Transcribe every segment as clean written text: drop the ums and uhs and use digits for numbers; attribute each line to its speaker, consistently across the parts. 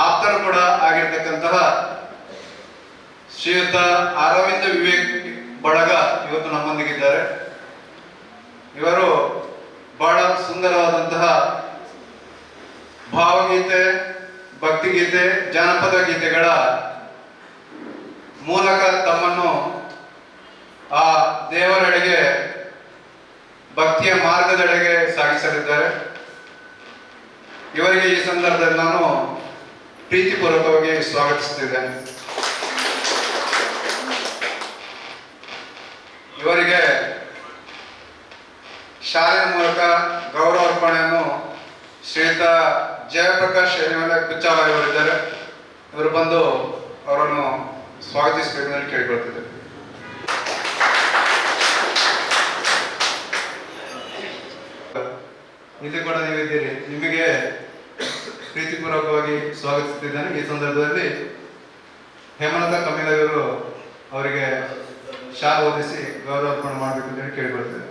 Speaker 1: ಆಪ್ತರು ಕೂಡ ಆಗಿರ್ತಕ್ಕಂತಹ ಶ್ರೀಯುತ ಅರವಿಂದ ವಿವೇಕ್ ಬಳಗ ಇವತ್ತು ನಮ್ಮೊಂದಿಗಿದ್ದಾರೆ. ಇವರು ಬಹಳ ಸುಂದರವಾದಂತಹ ಭಾವಗೀತೆ, ಭಕ್ತಿಗೀತೆ, ಜಾನಪದ ಗೀತೆಗಳ ಮೂಲಕ ತಮ್ಮನ್ನು ಆ ದೇವರೆಡೆಗೆ, ಭಕ್ತಿಯ ಮಾರ್ಗದೆಡೆಗೆ ಸಾಗಿಸಲಿದ್ದಾರೆ. ಇವರಿಗೆ ಈ ಸಂದರ್ಭದಲ್ಲಿ ನಾನು ಪ್ರೀತಿಪೂರ್ವಕವಾಗಿ ಸ್ವಾಗತಿಸುತ್ತಿದ್ದೇನೆ. ಇವರಿಗೆ ಶಾಲೆಯ ಮೂಲಕ ಗೌರವ ಅರ್ಪಣೆಯನ್ನು ಶ್ರೀಯುತ ಜಯಪ್ರಕಾಶ್ ಕುಚ್ಚಾಲ ಇವರಿದ್ದಾರೆ. ಇವರು ಬಂದು ಅವರನ್ನು ಸ್ವಾಗತಿಸಬೇಕೆಂದು ಕೇಳಿಕೊಳ್ತಿದ್ದಾರೆ. ಇದು ಕೂಡ ನೀವಿದ್ದೀರಿ, ನಿಮಗೆ ಪ್ರೀತಿಪೂರ್ವಕವಾಗಿ ಸ್ವಾಗತಿಸುತ್ತಿದ್ದೇನೆ. ಈ ಸಂದರ್ಭದಲ್ಲಿ ಹೇಮಲತಾ ಕಮಿಲ ಇವರು ಅವರಿಗೆ ಶಾಲೆ ಓದಿಸಿ ಗೌರವ ಅರ್ಪಣೆ ಮಾಡಬೇಕು ಅಂತ ಹೇಳಿ ಕೇಳಿಕೊಳ್ತೇವೆ.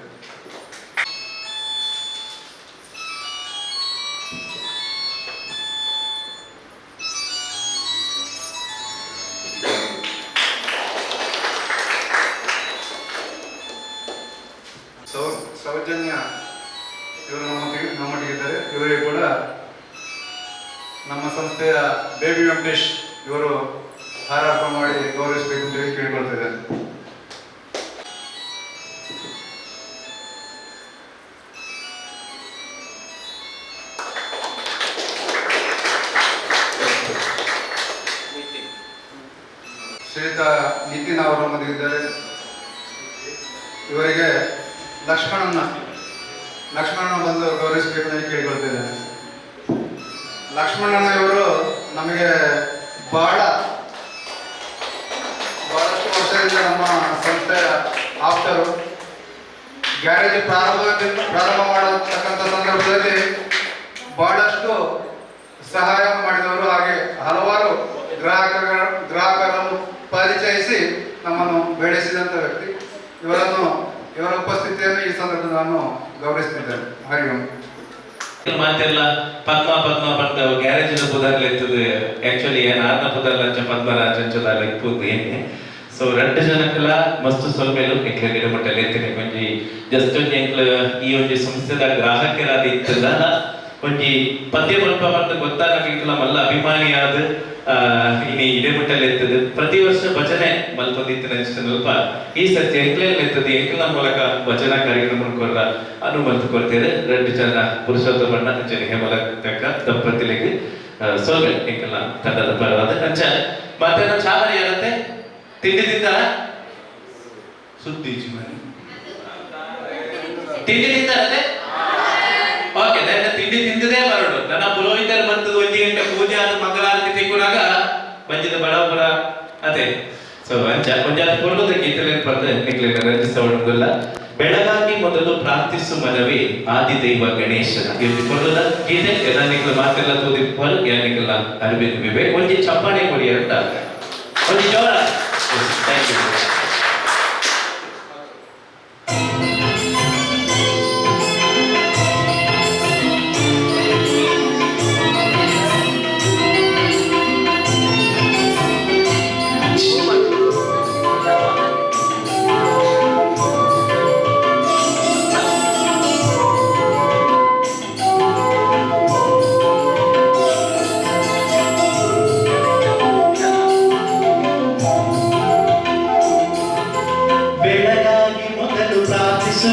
Speaker 1: ಸೌಜನ್ಯ ಇವರು ನಮ್ಮೊಟ್ಟಿಗಿದ್ದಾರೆ. ಇವರಿಗೆ ಕೂಡ ನಮ್ಮ ಸಂಸ್ಥೆಯ ಬೇಬಿ ವೆಂಕಟೇಶ್ ಇವರು ಹಾರಾರ್ಪಣೆ ಮಾಡಿ ಗೌರವಿಸಬೇಕು ಅಂತ ಹೇಳಿ ಕೇಳಿಕೊಳ್ತಿದ್ದಾರೆ. ಶ್ರೀಯುತ ನಿತಿನ್ ಅವರು ನಮ್ಮೊಂದಿಗಿದ್ದಾರೆ. ಇವರಿಗೆ ಲಕ್ಷ್ಮಣನ ಬಂದು ಗೌರವಿಸಬೇಕು ಅಂತ ಕೇಳಿಕೊಳ್ತಿದ್ದೇನೆ. ಲಕ್ಷ್ಮಣನ ಇವರು ನಮಗೆ ಬಹಳಷ್ಟು ವರ್ಷದಿಂದ ನಮ್ಮ ಸಂಸ್ಥೆಯ ಆಪ್ತರು. ಗ್ಯಾರೇಜ್ ಪ್ರಾರಂಭ ಮಾಡತಕ್ಕಂಥ ಸಂದರ್ಭದಲ್ಲಿ ಬಹಳಷ್ಟು ಸಹಾಯ ಮಾಡಿದವರು, ಹಾಗೆ ಹಲವಾರು ಗ್ರಾಹಕರನ್ನು ಪರಿಚಯಿಸಿ ನಮ್ಮನ್ನು ಬೆಳೆಸಿದಂಥ ವ್ಯಕ್ತಿ. ಇವರ ಉಪಸ್ಥಿತಿಯನ್ನು ಈ ಸಂದರ್ಭದಲ್ಲಿ ನಾನು ಗೌರವಿಸ್ತಿದ್ದೇನೆ. ಹರಿ ಓಂ.
Speaker 2: ಮಾತೆಲ್ಲ ಪದ್ಮ ಗ್ಯಾರೇಜ್ ಪುದರ್ಲೆತ್ತದು ಆಕ್ಚುಲಿ ಆರ್ನ ಪುದರ್ಲಂಚ ಪದ್ಮರಾಜಂಚದಾಲ ಇಪ್ಪುದು ಏನೆ. ಸೊ 2 ಜನಕ್ಕೆಲ್ಲ ಮಸ್ತ್ ಸ್ವಲ್ಪ ಎಂಕ್ಲ ಗಿಡಮಟ್ಟಲ್ಲಿ ಎತ್ತಿನ ಒಂಜಿ ಜಸ್ಟ್ ಒಂಜಿ ಎಂಕ್ಲ ಈ ಒಂಜಿ ಸಂಸ್ಥೆದ ಗ್ರಾಹಕರಾದ ಇತ್ತದ ಒಂಜಿ ಪದ್ಯ ಬಲ್ಪ ಮತ್ತು ಗೊತ್ತಾಗಲಿಕ್ಕೆಲ್ಲ ಮಲ್ಲ ಅಭಿಮಾನಿಯಾದ ಇನಿ ಇಡೆಮಟ್ಟಲ್ಲಿ ಎತ್ತದು ಪ್ರತಿ ವರ್ಷ ಭಜನೆ ಮಲ್ಪದಿತ್ತು ನೆನಪ ಈ ಸರ್ತಿ ಎಂಕ್ಲೆಲ್ಲ ಎತ್ತದು ಎಂಕ್ಲ ಮೂಲಕ ಭಜನಾ ಕಾರ್ಯಕ್ರಮ ಕೊರ ಅನುಮತಿ ಕೊಡ್ತೇವೆ. 2 ಜನ ಪುರುಷೋತ್ತಮಣ್ಣ ಅಂಚನೆ ಹೇಮಲತಕ್ಕ ದಂಪತಿಗಳಿಗೆ ಸೋಲ್ವೆ ಎಂಕಲ್ಲ ತಂಡದ ಪರವಾದ ಅಂಚ ಮತ್ತೆ ಚಾಮರಿ ಇರುತ್ತೆ. ತಿಂಡಿ ತಿಂತಾರ ಸುದ್ದಿ ತಿಂಡಿ ತಿಂತಾರತ್ತೆ. ಓಕೆ, ನನ್ನ ತಿಂಡಿ ತಿಂದದೇ ಬರೋಡು. ನನ್ನ ಪುರೋಹಿತರು ಬಂತದ್ದು 1 ಗಂಟೆ ಪೂಜೆ ಆದ ಮಂಗಳಾರತಿ ತೆಕ್ಕೊಂಡಾಗ ಬಂದಿದ್ದ ಬಡವರ ಅದೇ. ಸೊ ಅಂಚ ಕೊಂಜಾದ ಕೊಡೋದಕ್ಕೆ ಇತಲೇನು ಬರ್ತದೆ ನಿಕ್ಲಿನ ರಂಜಿಸೋಣ. ಬೆಳಗಾಗಿ ಮೊದಲು ಪ್ರಾರ್ಥಿಸು ಮನವೇ ಆದಿದೈವ ಗಣೇಶನ ಇಲ್ಲಿ ಕೊಡೋದ ಗೀತೆ ಎಲ್ಲನಿಕ್ಲ ಮಾತೆಲ್ಲ ತೋದಿಪ್ಪರು ಯಾನಿಕ್ಲ ಅರಿಬೇಕು ವಿವೆ ಒಂಜಿ ಚಪ್ಪಾಳೆ ಕೊಡಿ ಅಂತ ಒಂಜಿ ಜೋರ. Thank you.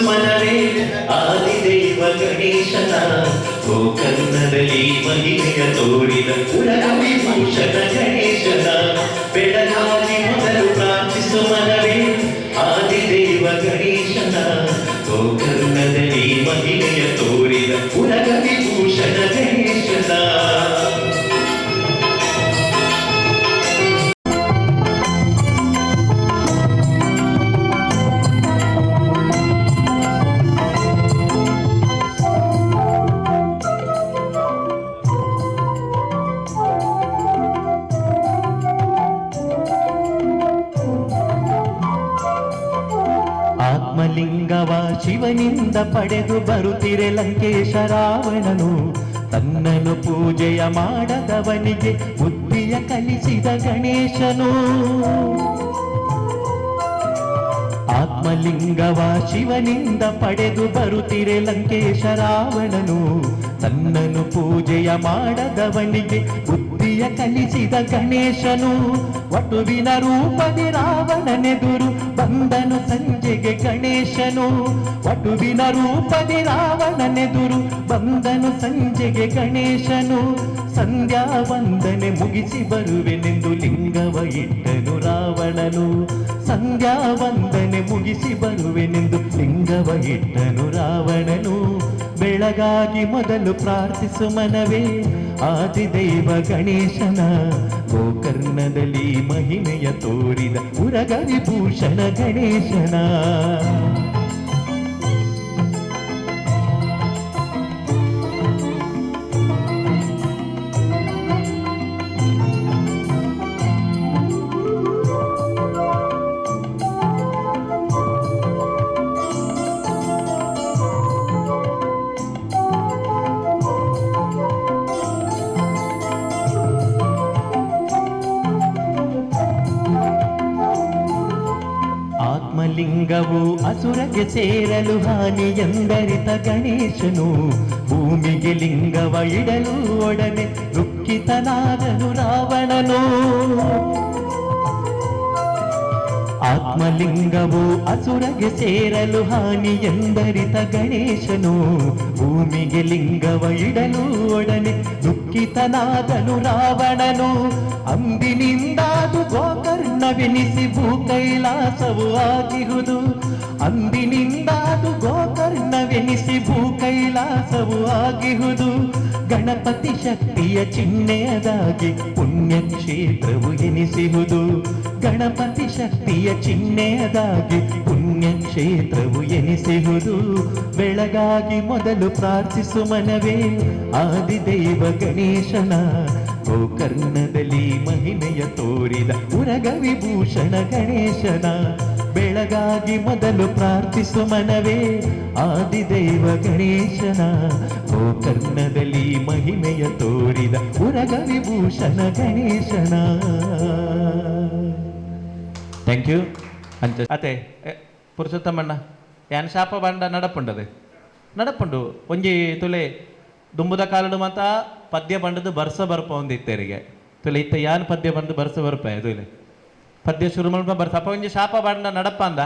Speaker 2: ಮನವೇ ಆದಿದೈವ ಗಣೇಶನ ಗೋಕರ್ಣದಲ್ಲಿ ಮಹಿಮೆಯ ತೋರಿದ ವಿಭೂಷಣ ಗಣೇಶನ ಬೆಳಗಾಗಿ ಮೊದಲು ಪ್ರಾರ್ಥಿಸು ಮನವೇ ಆದಿದೈವ ಗಣೇಶನ ಗೋಕರ್ಣದಲ್ಲಿ ಮಹಿಮೆಯ ತೋರಿದ ವಿಭೂಷಣ ಗಣೇಶನ. ಆತ್ಮಲಿಂಗವ ಶಿವನಿಂದ ಪಡೆದು ಬರುತ್ತಿರೆ ಲಂಕೇಶ ರಾವಣನು
Speaker 3: ತನ್ನನು ಪೂಜೆಯ ಮಾಡದವನಿಗೆ ಬುದ್ಧಿಯ ಕಲಿಸಿದ ಗಣೇಶನು. ಆತ್ಮಲಿಂಗವ ಶಿವನಿಂದ ಪಡೆದು ಬರುತ್ತಿರೆ ಲಂಕೇಶ ರಾವಣನು. ತನ್ನನು ಪೂಜೆಯ ಮಾಡದವನಿಗೆ ಬುದ್ಧಿಯ ಕಲಿಸಿದ ಗಣೇಶನು. ವಟುವಿನ ರೂಪದಿ ರಾವಣನೆದುರು ಬಂದನು ಸಂಜೆಗೆ ಗಣೇಶನು. ವಟುವಿನ ರೂಪದಿ ರಾವಣನೆದುರು ಬಂದನು ಸಂಜೆಗೆ ಗಣೇಶನು. ಸಂಧ್ಯಾ ವಂದನೆ ಮುಗಿಸಿ ಬರುವೆನೆಂದು ಲಿಂಗವ ಇಟ್ಟನು ರಾವಣನು. ಸಂಧ್ಯಾ ವಂದನೆ ಮುಗಿಸಿ ಬರುವೆನೆಂದು ಲಿಂಗವ ಇಟ್ಟನು ರಾವಣನು. ಬೆಳಗಾಗಿ ಮೊದಲು ಪ್ರಾರ್ಥಿಸು ಮನವೇ ಆದಿದೈವ ಗಣೇಶನ. ಗೋಕರ್ಣದಲ್ಲಿ ಮಹಿಮೆಯ ತೋರಿದ ಉರಗ ವಿಭೂಷಣ ಗಣೇಶನ. ಲಿಂಗವು ಅಸುರಗೆ ಸೇರಲು ಹಾನಿ ಎಂದರಿತ ಗಣೇಶನು. ಭೂಮಿಗೆ ಲಿಂಗವ ಇಡಲು ಒಡನೆ ದುಃಖಿತನಾದನು ರಾವಣನು. ಆತ್ಮಲಿಂಗವು ಅಸುರಗೆ ಸೇರಲು ಹಾನಿ ಎಂದರಿತ ಗಣೇಶನು. ಭೂಮಿಗೆ ಲಿಂಗವ ಇಡಲು ಒಡನೆ ದುಃಖಿತನಾದನು ರಾವಣನು. ಅಂದಿನಿಂದಾದು ಗೋಕರ್ಣವೆನಿಸಿ ಭೂ ಕೈಲಾಸವು ಆಗಿಹುದು. ಅಂದಿನಿಂದಾದು ಗೋಕರ್ಣವೆನಿಸಿ ಭೂ ಕೈಲಾಸವು ಆಗಿಹುದು. ಗಣಪತಿ ಶಕ್ತಿಯ ಚಿಹ್ನೆಯದಾಗಿ ಪುಣ್ಯಕ್ಷೇತ್ರವು ಎನಿಸಿಹುದು. ಗಣಪತಿ ಶಕ್ತಿಯ ಚಿಹ್ನೆಯದಾಗಿ ಪುಣ್ಯಕ್ಷೇತ್ರವು ಎನಿಸಿಹುದು. ಬೆಳಗಾಗಿ ಮೊದಲು ಪ್ರಾರ್ಥಿಸು ಮನವೇ ಆದಿದೈವ ಗಣೇಶನ. ಗೋಕರ್ಣದಲ್ಲಿ ಮಹಿಮೆಯ ತೋರಿದ ಉರಗ ವಿಭೂಷಣ ಗಣೇಶನ. ಬೆಳಗಾಗಿ ಮೊದಲು ಪ್ರಾರ್ಥಿಸು ಮನವೇ ಆದಿದೈವ ಗಣೇಶನ. ಗೋಕರ್ಣದಲ್ಲಿ ಮಹಿಮೆಯ ತೋರಿದ ಉರಗ ವಿಭೂಷಣ ಗಣೇಶನ. ಥ್ಯಾಂಕ್ ಯು ಅಂಚ ಅತೆ ಪುರುಷೋತ್ತಮಣ್ಣ ಯಾನ್ ಶಾಪ ಬಂಡ ನಡಪುಂಡದೆ ನಡಪುಂಡು ಒಂಜಿ ತುಲೆ ದುಂಬುದ ಕಾಲಡು ಮಾತ ಪದ್ಯ ಬಂಡದು ಬರ್ಸ ಬರ್ಪ ಒಂದಿತ್ತೇರಿಗೆ ತುಲೆ ಇತ್ತ ಯಾನ್ ಪದ್ಯ ಬಂದು ಬರ್ಸ ಬರ್ಪ ತುಲೆ ಪದ್ಯ ಶುರು ಮಾಡ್ಕೊಂಡು ಬರ್ಸ ಅಪ್ಪ ಒಂಜಿ ಶಾಪ ಬಂಡ ನಡಪ್ಪ ಅಂದ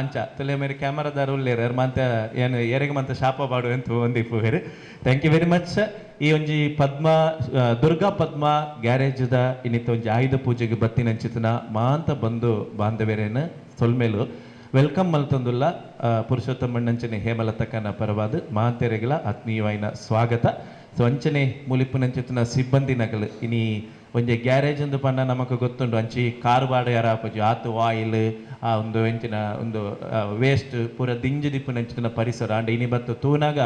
Speaker 3: ಅಂಚ ತುಲೆ ಮೇರೆ ಕ್ಯಾಮರಾದಾರು ಉಳ್ಳೇರು ಮಂತ ಏನು ಏರಿಗೆ ಮಂತ ಶಾಪ ಬಾಡು ಅಂತ ಒಂದಿಪ್ಪು ಬೇರೆ. Thank you very much. ಈ ಒಂಜಿ ಪದ್ಮ ದುರ್ಗಾ ಪದ್ಮ ಗ್ಯಾರೇಜ್ದ ಇನ್ನಿತ್ತ ಒಂಜಿ ಆಯುಧ ಪೂಜೆಗೆ ಬತ್ತಿನ ಅಂಚಿತನ ಮಾಂತ ಬಂದು ಬಾಂಧವ್ಯರೇನು ಸೊಲ್ಮೇಲು ವೆಲ್ಕಮ್ ಮಲ್ತೊಂದುಲ್ಲ ಪುರುಷೋತ್ತಮಣ್ಣಂಚನೆ ಹೇಮಲತಕ್ಕನ ಪರವಾದ ಮಾಂತೆರೆಗಳ ಆತ್ಮೀಯವಾಯಿನ ಸ್ವಾಗತ. ಸೊ ಅಂಚನೆ ಮುಲಿಪುನಂಚಿತನ ಸಿಬ್ಬಂದಿನಗಳು ಇನಿ ಒಂಜಿ ಗ್ಯಾರೇಜ್ ಅಂದು ಪಂಡ ನಮಕ್ ಗೊತ್ತುಂಡು ಅಂಚಿ ಕಾರ್ ಬಾಡ ಯಾರ ಆಪುಜಿ ಆತು ಆಯಿಲ್ ಆ ಒಂದು ಎಂಚಿನ ಒಂದು ವೇಸ್ಟ್ ಪೂರ ದಿಂಜಿ ದಿಪ್ಪುನಂಚಿನ ಪರಿಸರ ಅಂಡ ಇನಿ ಬತ್ತು ತೂನಾಗ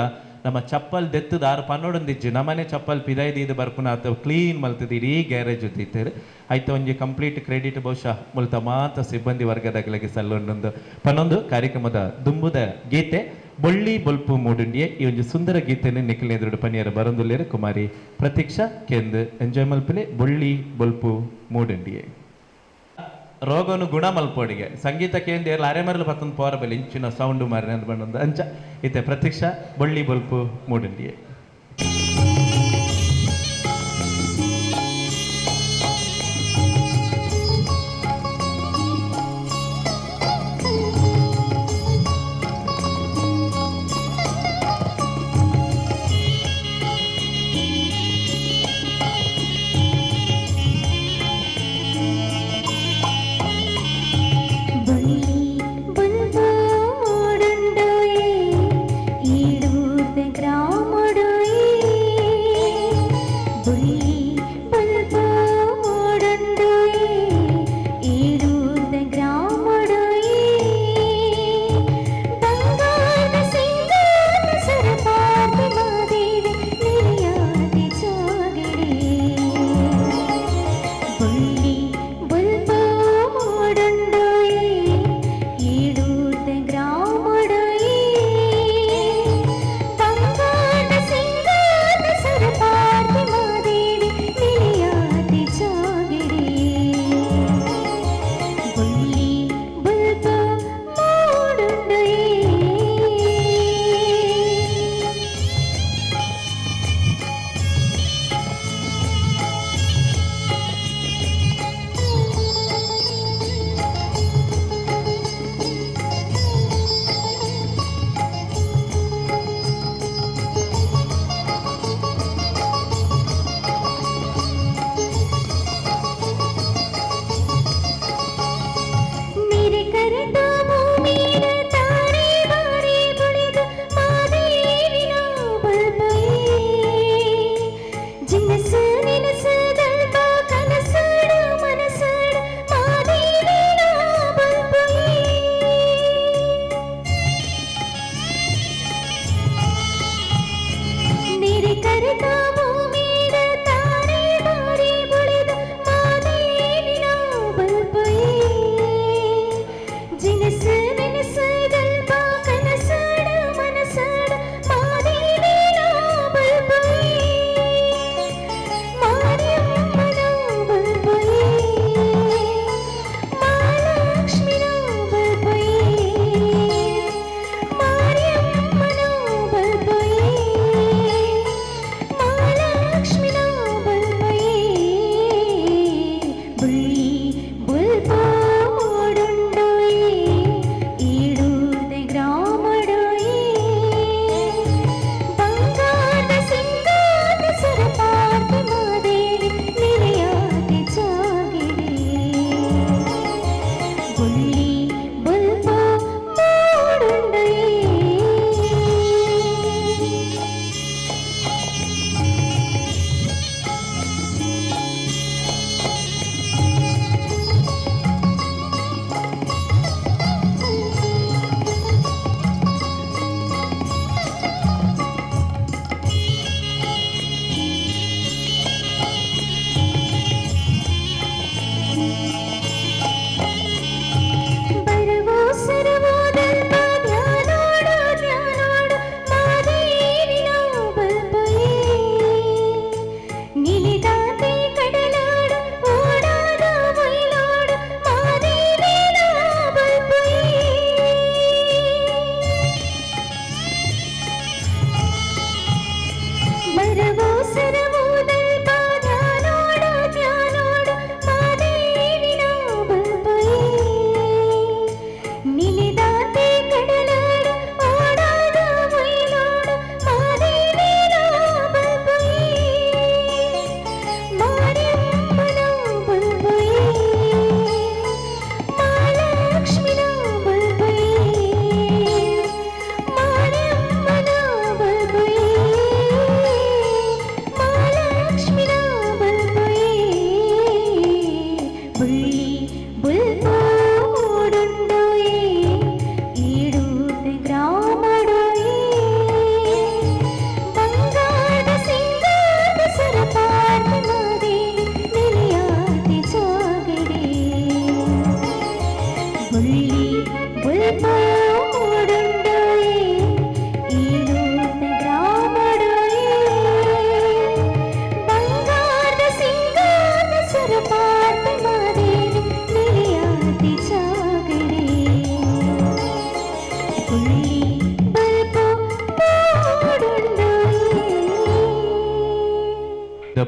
Speaker 3: ನಮ್ಮ ಚಪ್ಪಲ್ ದೆತ್ತದ ಆರು ಪನ್ನೋಡೊಂದಿಜ್ಜಿ ನಮ್ಮನೆ ಚಪ್ಪಲ್ ಪಿದಾಯ್ದು ಇದು ಬರ್ಪುನ ಆತ ಕ್ಲೀನ್ ಮಲ್ತದ ಇಡೀ ಗ್ಯಾರೇಜ್ ಇತ್ತಿತ್ತೇರು ಆಯ್ತು ಒಂಜಿ ಕಂಪ್ಲೀಟ್ ಕ್ರೆಡಿಟ್ ಬಹುಶಃ ಮುಲ್ತ ಮಾತ ಸಿಬ್ಬಂದಿ ವರ್ಗದಗಳಿಗೆ ಸಲ್ಲೊಂದೊಂದು ಪನ್ನೊಂದು ಕಾರ್ಯಕ್ರಮದ ದುಂಬುದ ಗೀತೆ ಬೊಳ್ಳಿ ಬೊಲ್ಪು ಮೂಡುಂಡಿಯೆ ಈ ಒಂದು ಸುಂದರ ಗೀತೆಯನ್ನು ನಿಖಿಲ್ ಎದುರು ಪನಿಯರ ಬರಂದುಲ್ಲೇರು ಕುಮಾರಿ ಪ್ರತೀಕ್ಷಾ ಕೆಂದು ಎಂಜಾಯ್ ಮಲ್ಪಲೆ ಬೊಳ್ಳಿ ಬೊಲ್ಪು ಮೂಡುಂಡಿಯೆ ರೋಗನು ಗುಣ ಮಲ್ಪೋಡಿಗೆ ಸಂಗೀತ ಕೇಂದ್ರ ಅರೆಮರಲು ಪತ್ತೊಂದು ಪೋರಬಲ್ಲಿ ಇಂಚಿನ ಸೌಂಡು ಮಾರಿ ಅಂತ ಬಂದೊಂದು ಅಂಚ ಇತ್ತೆ ಪ್ರತೀಕ್ಷಾ ಬೊಳ್ಳಿ ಬೊಲ್ಪು ಮೂಡುಂಡಿಯೆ.
Speaker 4: ఈడు గ్రాముడు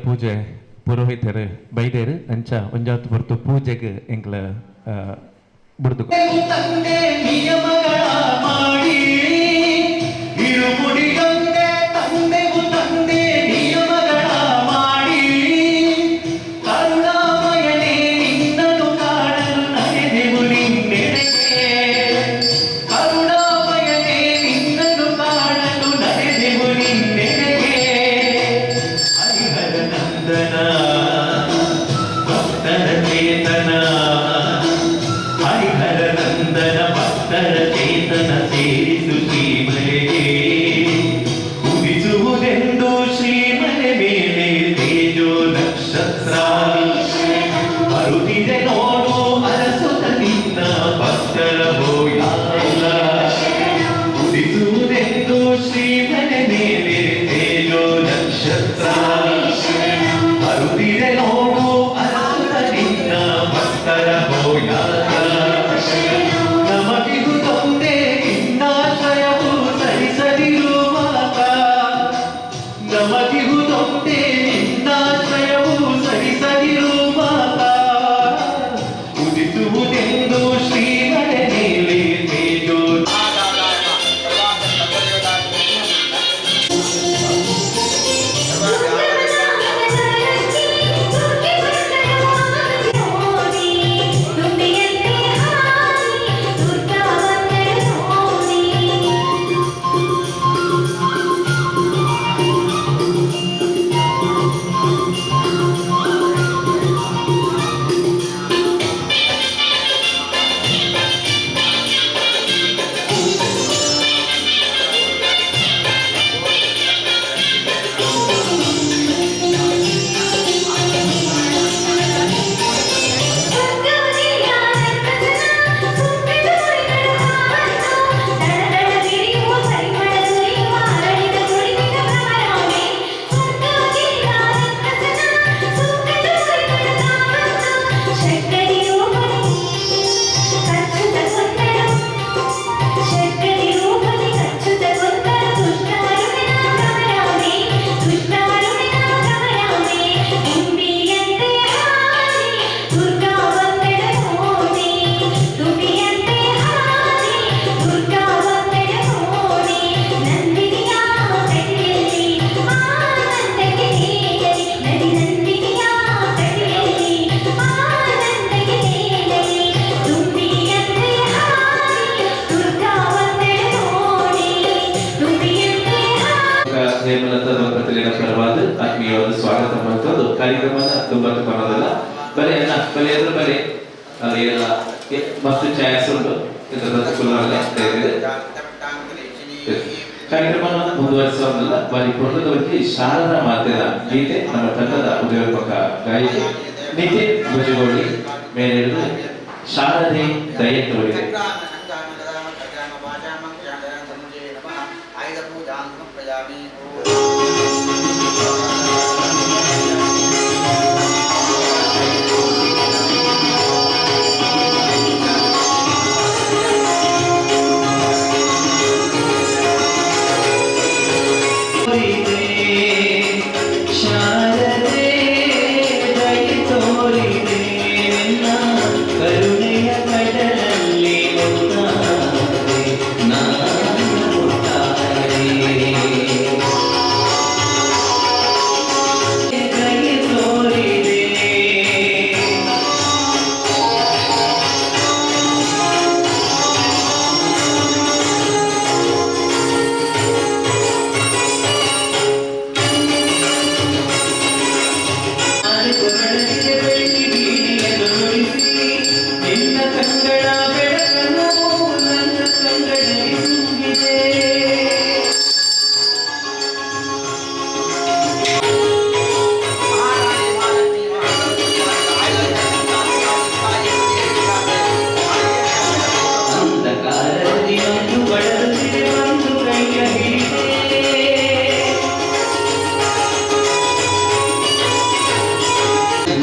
Speaker 3: ಪೂಜೆ ಪುರೋಹಿತರು ಬೈದೇರು ಅಂಚ ಒಂಜಾತು ಹೊರತು ಪೂಜೆಗೆ ಎಂಕ್ಲ ಬಿಡ್ದು
Speaker 4: ತಂದೆ ನಿಯಮಗಳ ಮಾಡಿ ಇರುಮುಡಿಯೊಂದೇ ತಂದೆಗೂ ತಂದೆ ನಿಯಮಗಳ ಮಾಡಿ ಕರುಣಾಮಯನೇ ನಿನ್ನನ್ನು ಕಾಣಲು ನಡೆದೆವು ನಿನ್ನೆಡೆಗೆ ಕರುಣಾಮಯನೇ ನಿನ್ನನ್ನು ಕಾಣಲು ನಡೆದೆವು ನಿನ್ನೆಡೆಗೆ ಹರಿಹರ ನಂದನ ಭಕ್ತರ ಚೇತನ ಹರಿಹರ ನಂದನ ಭಕ್ತರ ಚೇತನ ಸೇರಿಸು ಶ್ರೀಮಲೆಗೆ ಉದಿಸುವುದೆಂದು ಶ್ರೀಮಲೆ ಮೇಲೆ ತೇಜೋ ನಕ್ಷತ್ರ ಬರುತ್ತಿದೆ ನೋಡು ಅರಸುತ್ತ ನಿನ್ನ ಭಕ್ತರ ಹೋಯಾಲ ಉದಿಸುವುದೆಂದು ಶ್ರೀಮಲೆ ಮೇಲೆ ತೇಜೋ ನಕ್ಷತ್ರ ಬರುತ್ತಿದೆ ನೋಡು ಅರಸುತ್ತ ನಿನ್ನ ಭಕ್ತರ ಹೋಯಾಲ ನಮಗಿರುತ್ತೊಂದೇ ನಿನ್ನಾಶ್ರಯವು ಸರಿಸದಿರುವಾಗ ನಮಗಿರುತ್ತೊಂದೇ ನಿನ್ನಾಶ್ರಯವು ಸರಿಸದಿರುವಾಗ ಉದಿಸುವುದೆಂದು ಶ್ರೀಮಲೆ ಮೇಲೆ ತೇಜೋ
Speaker 2: ಹೇಮಲತಾ ದಂಪತಿಗಳ ಪರವಾದ ಆತ್ಮೀಯವಾದ ಸ್ವಾಗತ ಮಾಡುವುದು ಕಾರ್ಯಕ್ರಮನ ತುಂಬಾ ಕಾಣೋದಲ್ಲ ಬರೀ ಅಣ್ಣ ಬರೀ ಅದ್ರ ಬರೀ ಅದು ಏನ ಮಸ್ತ್ ಚಾನ್ಸ್ ಉಂಟು ಕಾರ್ಯಕ್ರಮನ ಮುಂದುವರಿಸೋದಲ್ಲ ಬರೀ ಪುಟದಲ್ಲಿ ಶಾರದಾ ಮಾತೆಯ ಗೀತೆ ನಮ್ಮ ತಂಡದ ಉದ್ಯೋಗಕ ಗಾಯಕಿ ನಿತಿನ್ ಭುಜಗೋಳಿ ಮೇಲೆ ಹಿಡಿದು ಶಾರದೆ ದಯೆ ತೋರಿದೆ
Speaker 4: ಕರುಣೆಯ ಕಡಲಲ್ಲಿ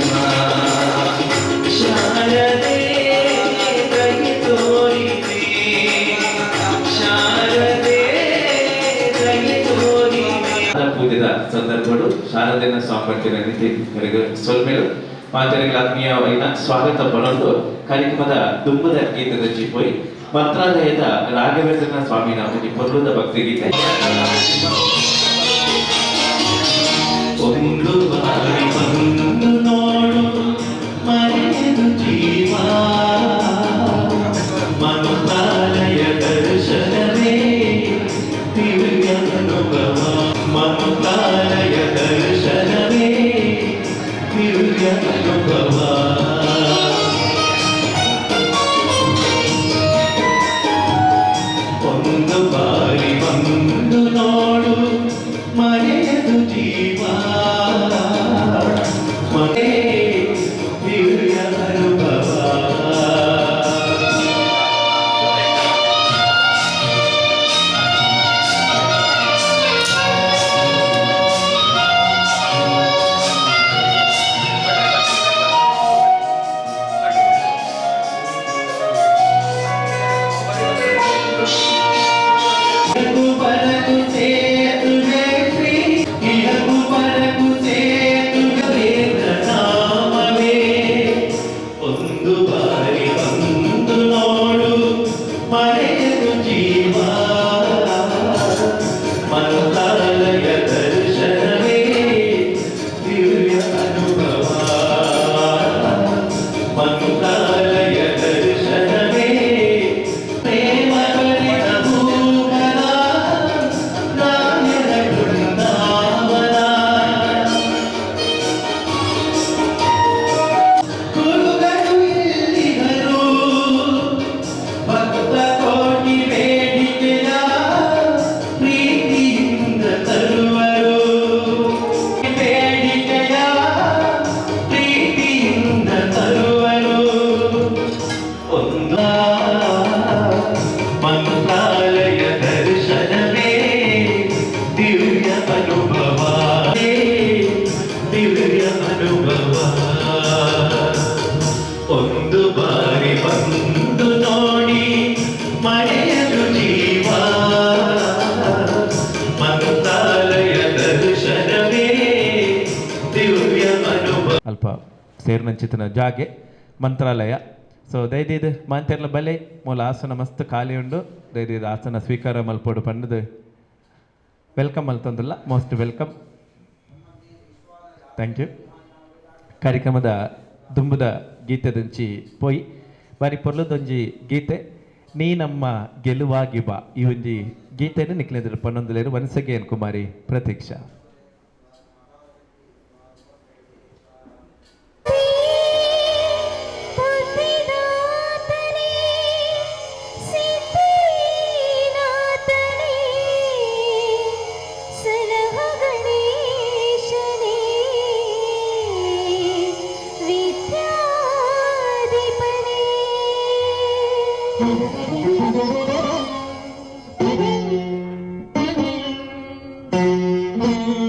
Speaker 2: Bye. ಆರಾಧನಾ ಸಾಂಗ್ ಬರ್ತೀರ ರೀತಿ ಸೊಲ್ಮೇಲು ಮಾತೆರೆಗಳ ಆತ್ಮೀಯವಾದ ಸ್ವಾಗತ ಪಡೋದು ಕಾರ್ಯಕ್ರಮದ ದುಂಬದ ಗೀತದ ಚಿಪ್ಪೋಯಿ ಮಂತ್ರಾಲಯದ ರಾಘವೇಂದ್ರನ ಸ್ವಾಮಿನ ಒಂದು ಪರ್ವದ ಭಕ್ತಿಗೀತೆ.
Speaker 4: ಒಂದು ಬಾರಿ ಬಂದು ನೋಡು ಮರೆಯದು ಜೀವ ಮಂತ್ರಾಲಯ ದರ್ಶನವೇ ದಿವ್ಯ ಅನುಭವ ಮಂತ್ರಾಲಯ ದರ್ಶನವೇ ದಿವ್ಯ ಅನುಭವ ಒಂದು ಬಾರಿ ಬಂದು ನೋಡು ಮರೆಯದು ಜೀವ ಮನೆ ದಿವ್ಯ ಅನುಭವ ಒಂದು ಬಾರಿ ಬಂದು ನೋಡು ಮರೆಯದು ಜೀವ ಮಂತ್ರಾಲಯ ದರ್ಶನವೇ ದಿವ್ಯ ಅನುಭವ ಮಂತ್ರಾಲಯ ದರ್ಶನವೇ ಪ್ರೇಮ ಬರಿದ ಭೂಮನ ರಾಯರ ಬೃಂದಾವನ ಗುರುಗಳು ಎಲ್ಲಿಗರು ಭಕ್ತ ಕೋಟಿ ಬೇಡಿಕೆಯ ಪ್ರೀತಿಯಿಂದ ತರುವರು ಬೇಡಿಕೆಯ ಪ್ರೀತಿಯಿಂದ ತರುವರು ಒಂದು ಮಂತ್ರಾಲಯ ದರ್ಶನವೇ ದಿವ್ಯ ಅನುಭವ ದಿವ್ಯ ಅನುಭವ ಒಂದು ಬಾರಿ ಬಂದು ನೋಡಿ ಮರೆಯದು ಜೀವ ಮಂತ್ರಾಲಯ ದರ್ಶನವೇ ದಿವ್ಯ ಅನುಭವ
Speaker 3: ಅಲ್ಪ ಸೇರ್ನಂಚಿತನ ಜಾಗೆ ಮಂತ್ರಾಲಯ. ಸೊ ದಯದಿದು ಮಾಂತೆರ್ಲ ಬಲೆ ಮೂಲ ಆಸನ ಮಸ್ತ್ ಖಾಲಿ ಉಂಡು ದಯದಿದು ಆಸನ ಸ್ವೀಕಾರ ಮಲ್ಪೋಡು ಪಂಡದು ವೆಲ್ಕಮ್ ಮಲ್ತೊಂದಿಲ್ಲ ಮೋಸ್ಟ್ ವೆಲ್ಕಮ್. Thank you. ಕಾರ್ಯಕ್ರಮದ ದುಂಬುದ ಗೀತೆದಂಚಿ ಪೋಯಿ ಬಾರಿ ಪೊರ್ಲದೊಂಜಿ ಗೀತೆ ನೀ ನಮ್ಮ ಗೆಲುವಾಗಿ ಬಾ ಈ ಒಂಜಿ ಗೀತೆಯನ್ನು ನಿಕ್ಲೆದ್ರು ಪನ್ನೊಂದುಲೇರು once again Kumari Pratiksha.
Speaker 5: Thank you.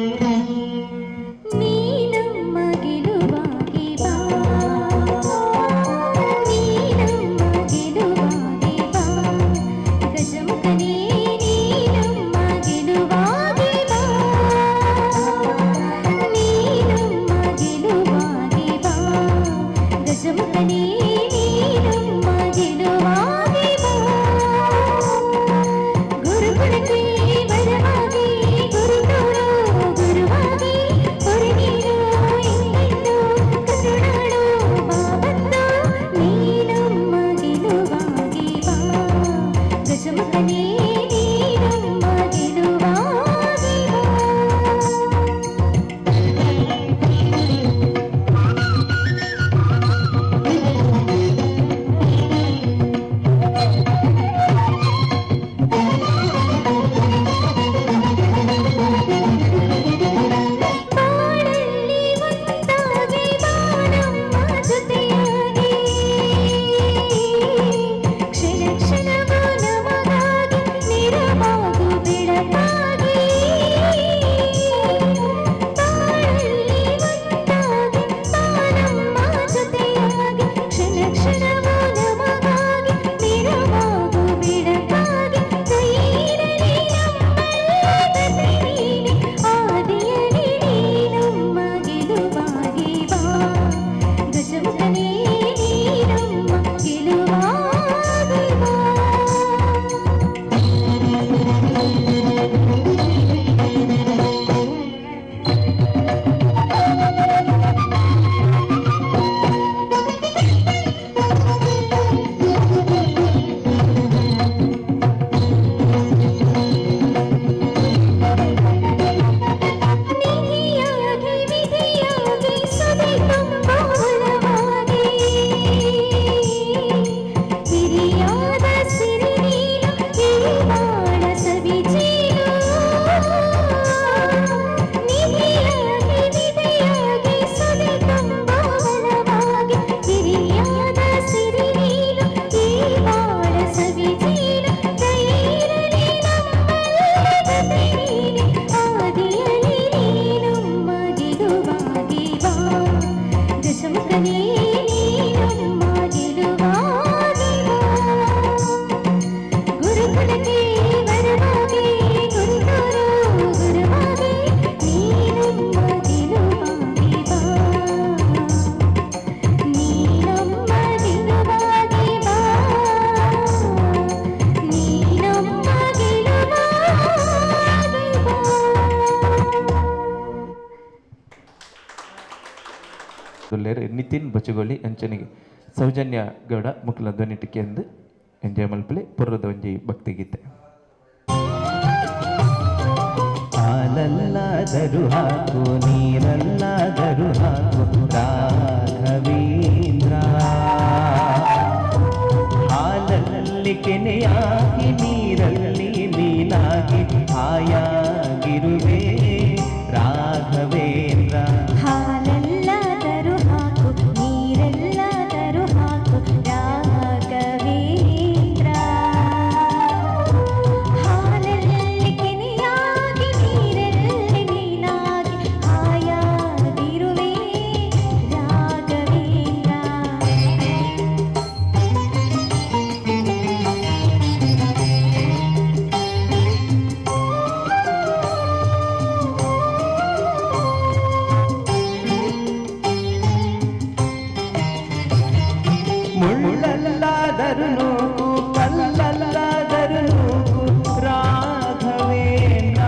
Speaker 3: ಕೊಲ್ಲೇರು ನಿತಿನ್ ಬಚುಗೋಳಿ ಅಂಚನಿಗೆ ಸೌಜನ್ಯ ಗೌಡ ಮುಕ್ಲ ಧ್ವನಿಟಿಕೆ ಎಂದು ಎಂಜಾಯ್ ಮಲ್ಪಲೆ ಪುರ್ರದ ಒಂಜಿ ಭಕ್ತಿಗೀತೆ.
Speaker 4: ಹಾಲಲ್ಲಾದರೂ ಹಾಕು ನೀರಲ್ಲಾದರೂ ಹಾಕು ರಾಘವೇಂದ್ರ, ಹಾಲಲ್ಲಿ ಕೆನೆಯಾಗಿ ನೀರಲ್ಲಿ ನೀನಾಗಿ ಹಾಯಾಗಿರುವೆ ರಾಘವೇಂದ್ರ.
Speaker 5: ಹಾಲಲ್ಲಾದರೂ ಹಾಕು ನೀರಲ್ಲಾದರೂ ಹಾಕು ರಾಘವೇಂದ್ರ, ಹಾಲಲ್ಲಿ ಕೆನೆಯಾಗಿ ನೀರಲ್ಲಿ ನೀನಾಗಿ ಹಾಯಾಗಿರುವೆ ರಾಘವೇಂದ್ರ.
Speaker 4: ಮುಳ್ಳಲ್ಲಾದರೂ ನೂಕು ಕಲ್ಲಲ್ಲಾದರೂ ನೂಕು ರಾಘವೇಂದ್ರ.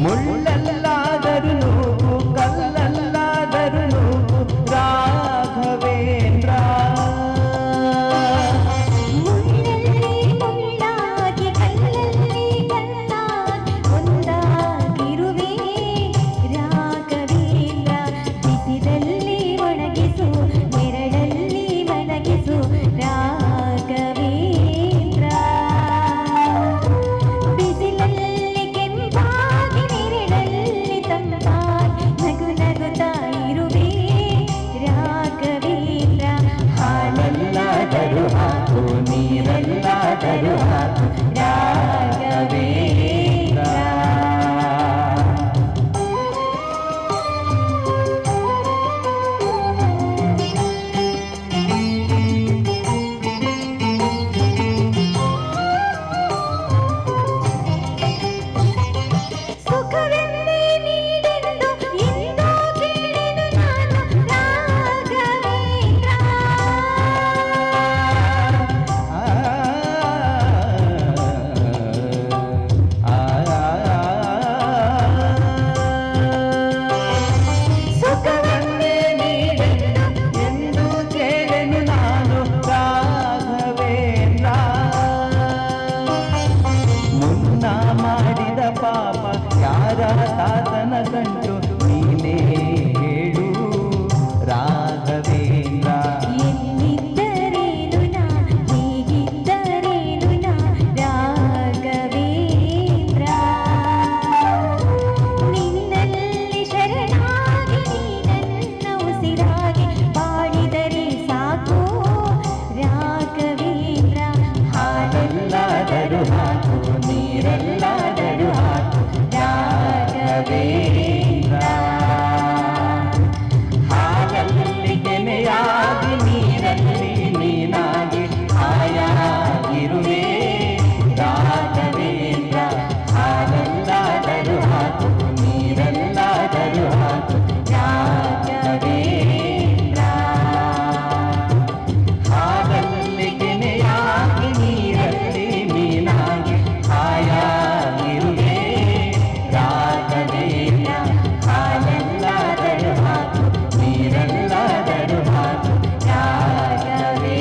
Speaker 4: ಮುಳ್ಳಲ್ಲಾದರೂ ನೂಕು ಕಲ್ಲಲ್ಲಾದರೂ ನೂಕು ರಾಘವೇಂದ್ರ.
Speaker 5: ಮುಳ್ಳಲ್ಲಿ ಮುಳ್ಳಾಗಿ ಕಲ್ಲಲ್ಲಿ ಕಲ್ಲಾಗಿ ಒಂದಾಗಿರುವೆ ರಾಘವೇಂದ್ರ. ಬಿಸಿಲಲ್ಲಿ ಒಣಗಿಸು ನೆರಳಲ್ಲಿ ಮಲಗಿಸು ರಾಘವೇಂದ್ರ. ಬಿಸಿಲಲ್ಲಿ ಕೆಂಪಾಗಿ ನೆರಳಲ್ಲಿ ತಂಪಾಗಿ ನಗು ನಗುತ್ತಾ ಇರುವೆ ರಾಘವೇಂದ್ರ.
Speaker 4: ಹಾಲಲ್ಲಾದರೂ ಹಾಕು ನೀರಲ್ಲಾದರೂ ಹಾಕು ರಾಘವೇಂದ್ರ.
Speaker 5: ಸುಖವೆಂದೇ ನೀಡೆಂದು ಎಂದೋ ಕೇಳೆನು ನಾನು ರಾಘವೇಂದ್ರ.
Speaker 4: ಸುಖವನ್ನೇ ನೀಡೆಂದು ಎಂದು ಕೇಳೆನು ನಾನು ರಾಘವೇಂದ್ರ. ಮುನ್ನ ಮಾಡಿದ ಪಾಪ ಯಾರ ಸಾಧನ ಕಂಡು ನೀನೇ ಹೇಳು ರಾಘವೇಂದ್ರ.
Speaker 5: ಎಲ್ಲಿದ್ದರೇನು ನಾ ಹೇಗಿದ್ದರೇನು ನಾ ರಾಘವೇಂದ್ರ. ನಿನ್ನಲ್ಲಿ ಶರಣಾಗಿ ನೀ ನನ್ನ ಉಸಿರಾಗಿ ಬಾಳಿದರೆ ಸಾಕು ರಾಘವೇಂದ್ರ.
Speaker 4: ಹಾಲಲ್ಲಾದರೂ ಹಾಕು ನೀರಲ್ಲಾದರೂ ಹಾಕು ರಾಘವೇಂದ್ರ. ಹಾಲಲ್ಲಿ ಕೆನೆಯಾಗಿ ನೀರಲ್ಲಿ ನೀನಾಗಿ ಹಾಯಾಗಿರುವೆ ರಾಘವೇಂದ್ರ. ಹಾಲಲ್ಲಾದರೂ ಹಾಕು ನೀರಲ್ಲಾದರೂ ಹಾಕು ರಾಘವೇಂದ್ರ. ಹಾಲಲ್ಲಿ ಕೆನೆಯಾಗಿ ನೀರಲ್ಲಿ ನೀನಾಗಿ ಹಾಯಾಗಿರುವೆ ರಾಘವೇಂದ್ರ. ಹಾಲಲ್ಲಾದರೂ ಹಾಕು ನೀರಲ್ಲಾದರೂ ಹಾಕು Raghavendra.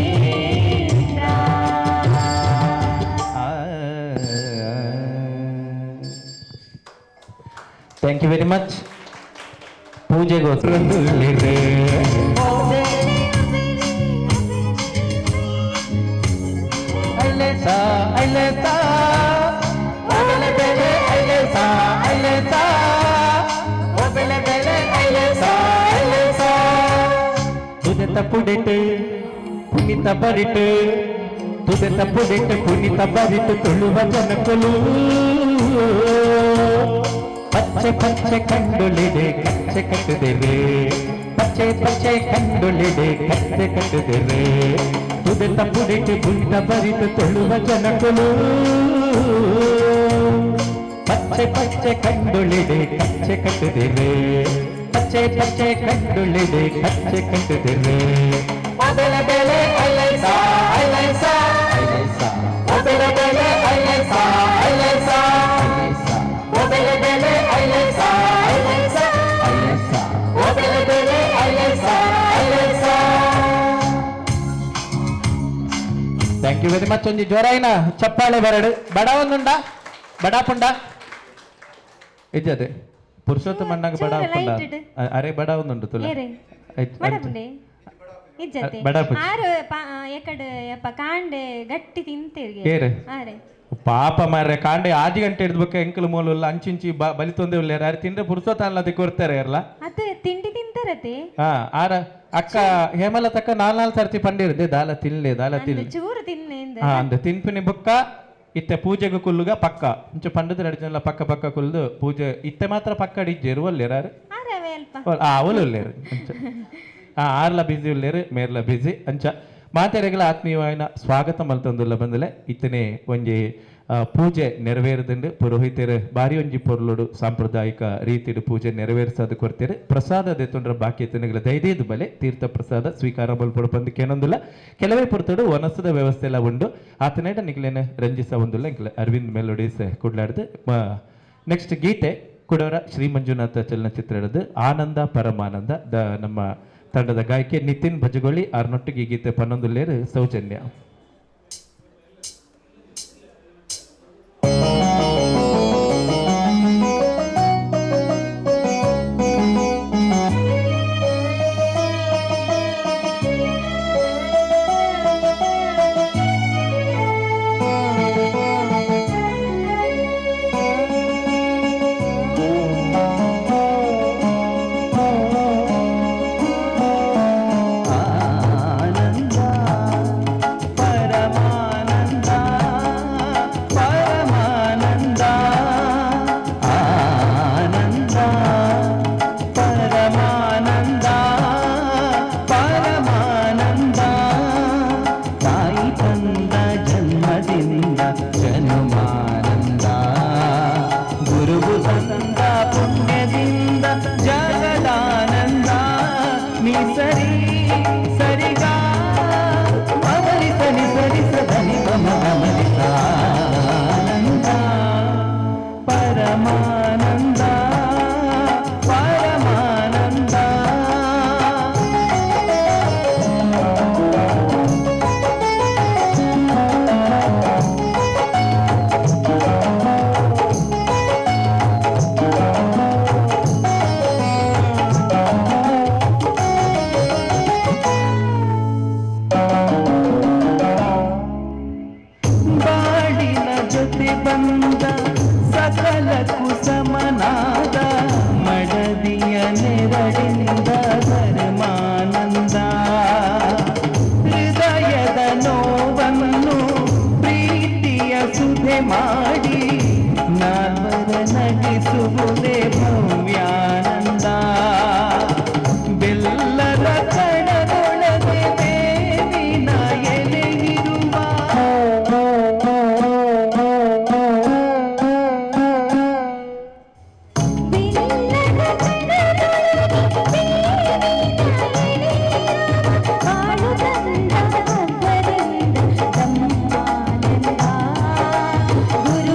Speaker 3: Thank you very much. ಪೂಜೆಗೋಸ್ಕರ
Speaker 4: ತುದೆತ ಪುಡೆಟ್ ಪುನಿತ ಬರಿಟ್ ತುದೆತ ಪುಡೆಟ್ ಪುನಿತ ಬರಿಟ್ ತುಳುವ ಜನಕಲು ಪಚ್ಚೆ ಪಚ್ಚೆ ಕಂಡುಳಿದೆ ಕಚ್ಚೆ ಕಟ್ಟುದೇವೆ ಪಚ್ಚೆ ಪಚ್ಚೆ ಕಂಡುಳಿದೆ ಕಚ್ಚೆ ಕಟ್ಟುದೇವೆ ತುದೆತ ಪುಡೆಟ್ ಪುನಿತ ಬರಿಟ್ ತುಳುವ ಜನಕಲು ಪಚ್ಚೆ ಪಚ್ಚೆ ಕಂಡುಳಿದೆ ಕಚ್ಚೆ ಕಟ್ಟುದೇವೆ ಪಚ್ಚೆ ಪಚ್ಚೆ ಕಂಡುಳಿದೆ ಕಚ್ಚೆ ಕಟ್ಟುದೇವೆ ಮೊದಲ ಬೆಲೆ ಐಲೈಸ ಐಲೈಸ
Speaker 3: ಥ್ಯಾಂಕ್ ಯು ವೆರಿ ಮಚ್. ಒಂಜಿ ಜ್ವರೈನ ಚಪ್ಪಾಳೆ ಬರಡು ಬಡ ಒಂದುಂಡ ಬಡ ಪುಂಡ ಇಜ್ಜದೆ ಪುರುಷೋತ್ತಮ ಅಣ್ಣಗ ಬಡ
Speaker 5: ಚೂರು
Speaker 3: ಪುಂಡ
Speaker 5: light ಇಡು.
Speaker 3: ಅರೆ ಬಡ ಒಂದುಂಡು ತುಲ
Speaker 5: ಏರೆ
Speaker 3: ಆಯ್ತು,
Speaker 5: ಬಡ
Speaker 3: ಆಯ್ತು.
Speaker 5: ಪುಂಡೆ ಇಜ್ಜತೆ
Speaker 3: ಬಡ ಪುಂಡೆ.
Speaker 5: ಆರು ಎಕಡೆ ಯಪ್ಪ ಕಾಂಡೆ ಗಟ್ಟಿ ತಿಂತಿರ್ಗೆ
Speaker 3: ಏರೆ
Speaker 5: ಆರೆ
Speaker 3: ಪಾಪ ಮಾರ್ರೆ ಕಾಂಡೆ 6 ಗಂಟೆ ಹಿಡ್ಬೇಕು ಎಂಕಲ್ ಮೂಲಲ್ಲ ಅಂಚಿಂಚಿ ಬಲಿತೊಂದೆ ಉಳ್ಳೇರ ಯಾರು ತಿಂದ್ರೆ ಪುರುಷೋತ್ತ ಅಲ್ಲದೆ ಕೊಡ್ತಾರೆ ಇರಲ್ಲ.
Speaker 5: ಅದು ತಿಂಡಿ ತಿಂತಾರತೆ
Speaker 3: ಹಾ ಆರ ಅಕ್ಕ ಹೇಮಲತಕ್ಕ 4 ಸರ್ತಿ ಪಂಡಿರದೆ ದಾಲ ತಿನ್ಲೆ
Speaker 5: ಚೂರು ತಿನ್ನೆ
Speaker 3: ಹಾ ಅಂದ ತಿನ್ಪಿನಿ ಬುಕ್ಕ ಇತ್ತೆ ಪೂಜೆಗೆ ಕುಲ್ಲುಗ ಪಕ್ಕ ಇಂಚ ಪಂಡದ ನಡಿಜಲ್ಲ ಪಕ್ಕ ಪಕ್ಕ ಕುಲ್ದು ಪೂಜೆ ಇತ್ತೆ ಮಾತ್ರ ಪಕ್ಕ ಡಿಜ್ಜೇರು ಒಲ್ಲೇರಾರು
Speaker 5: ಆರೆ ಅವೇ ಅಲ್ಪ
Speaker 3: ಅವಲು ಉಳ್ಳೇರು ಆರ್ಲ ಬಿಸಿ ಉಳ್ಳೇರು ಮೇರ್ಲ ಬಿಸಿ ಅಂಚ ಮಾತೆರೆಗಳ ಆತ್ಮೀಯವಾಯಿನ ಸ್ವಾಗತ ಮಲ್ತೊಂದುಲ್ಲ ಬಂದಲೆ ಇತ್ತನೆ ಒಂಜಿ ಪೂಜೆ ನೆರವೇರದಂಡು ಪುರೋಹಿತರು ಬಾರಿ ಒಂಜಿ ಪೊರ್ಲುಡು ಸಾಂಪ್ರದಾಯಿಕ ರೀತಿಡು ಪೂಜೆ ನೆರವೇರಿಸೋದು ಕೊಡ್ತಾರೆ. ಪ್ರಸಾದ ದೆತ್ತೊಂಡ್ರ ಬಾಕಿ ಎತ್ತನಗಳ ದೈದೇದು ಬಲೆ ತೀರ್ಥ ಪ್ರಸಾದ ಸ್ವೀಕಾರ ಬಲ್ಪಡು ಬಂದಕ್ಕೆ ಏನೊಂದಿಲ್ಲ ಕೆಲವೇ ಪುರ್ತಡು ಒನಸದ ವ್ಯವಸ್ಥೆ ಎಲ್ಲ ಉಂಡು ಆತನೇಟ ನಿಗ್ಲೇನೆ ರಂಜಿಸ ಒಂದಿಲ್ಲ ಇಂಕ್ಲ ಅರವಿಂದ್ ಮೆಲೋಡೀಸ್ ಕುಡ್ಲಾಡ್ದು ನೆಕ್ಸ್ಟ್ ಗೀತೆ ಕುಡವರ ಶ್ರೀ ಮಂಜುನಾಥ ಚಲನಚಿತ್ರದ ಆನಂದ ಪರಮಾನಂದ ನಮ್ಮ ತಂಡದ ಗಾಯಕಿ ನಿತಿನ್ ಭಜಗೊಳ್ಳಿ ಆರ್ನೊಟ್ಟಿಗೆ ಈ ಗೀತೆ ಪನ್ನೊಂದುಲ್ಲೇರು ಸೌಜನ್ಯ.
Speaker 5: ಗುರು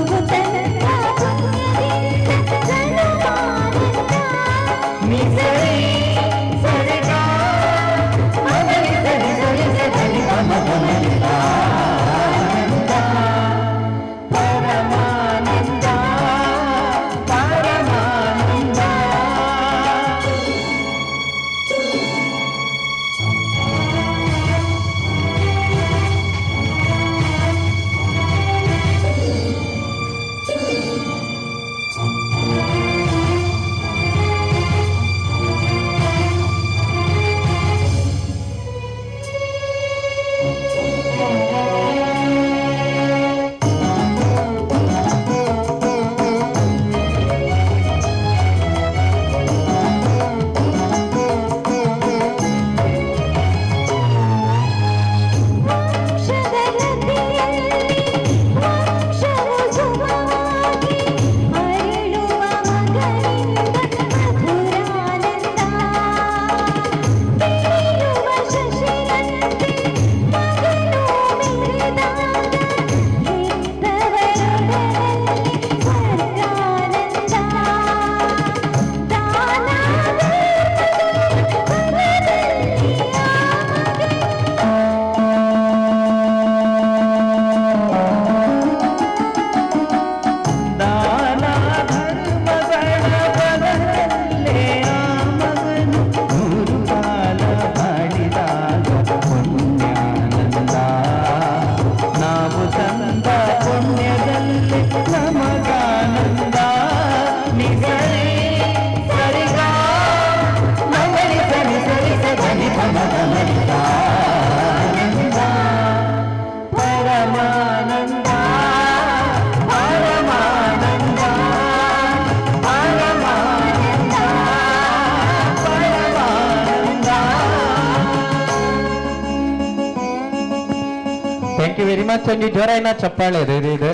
Speaker 3: ಮಚ್ಚಂಜಿ ಜೋರೈನ ಚಪ್ಪಾಳೆ ಇದೆ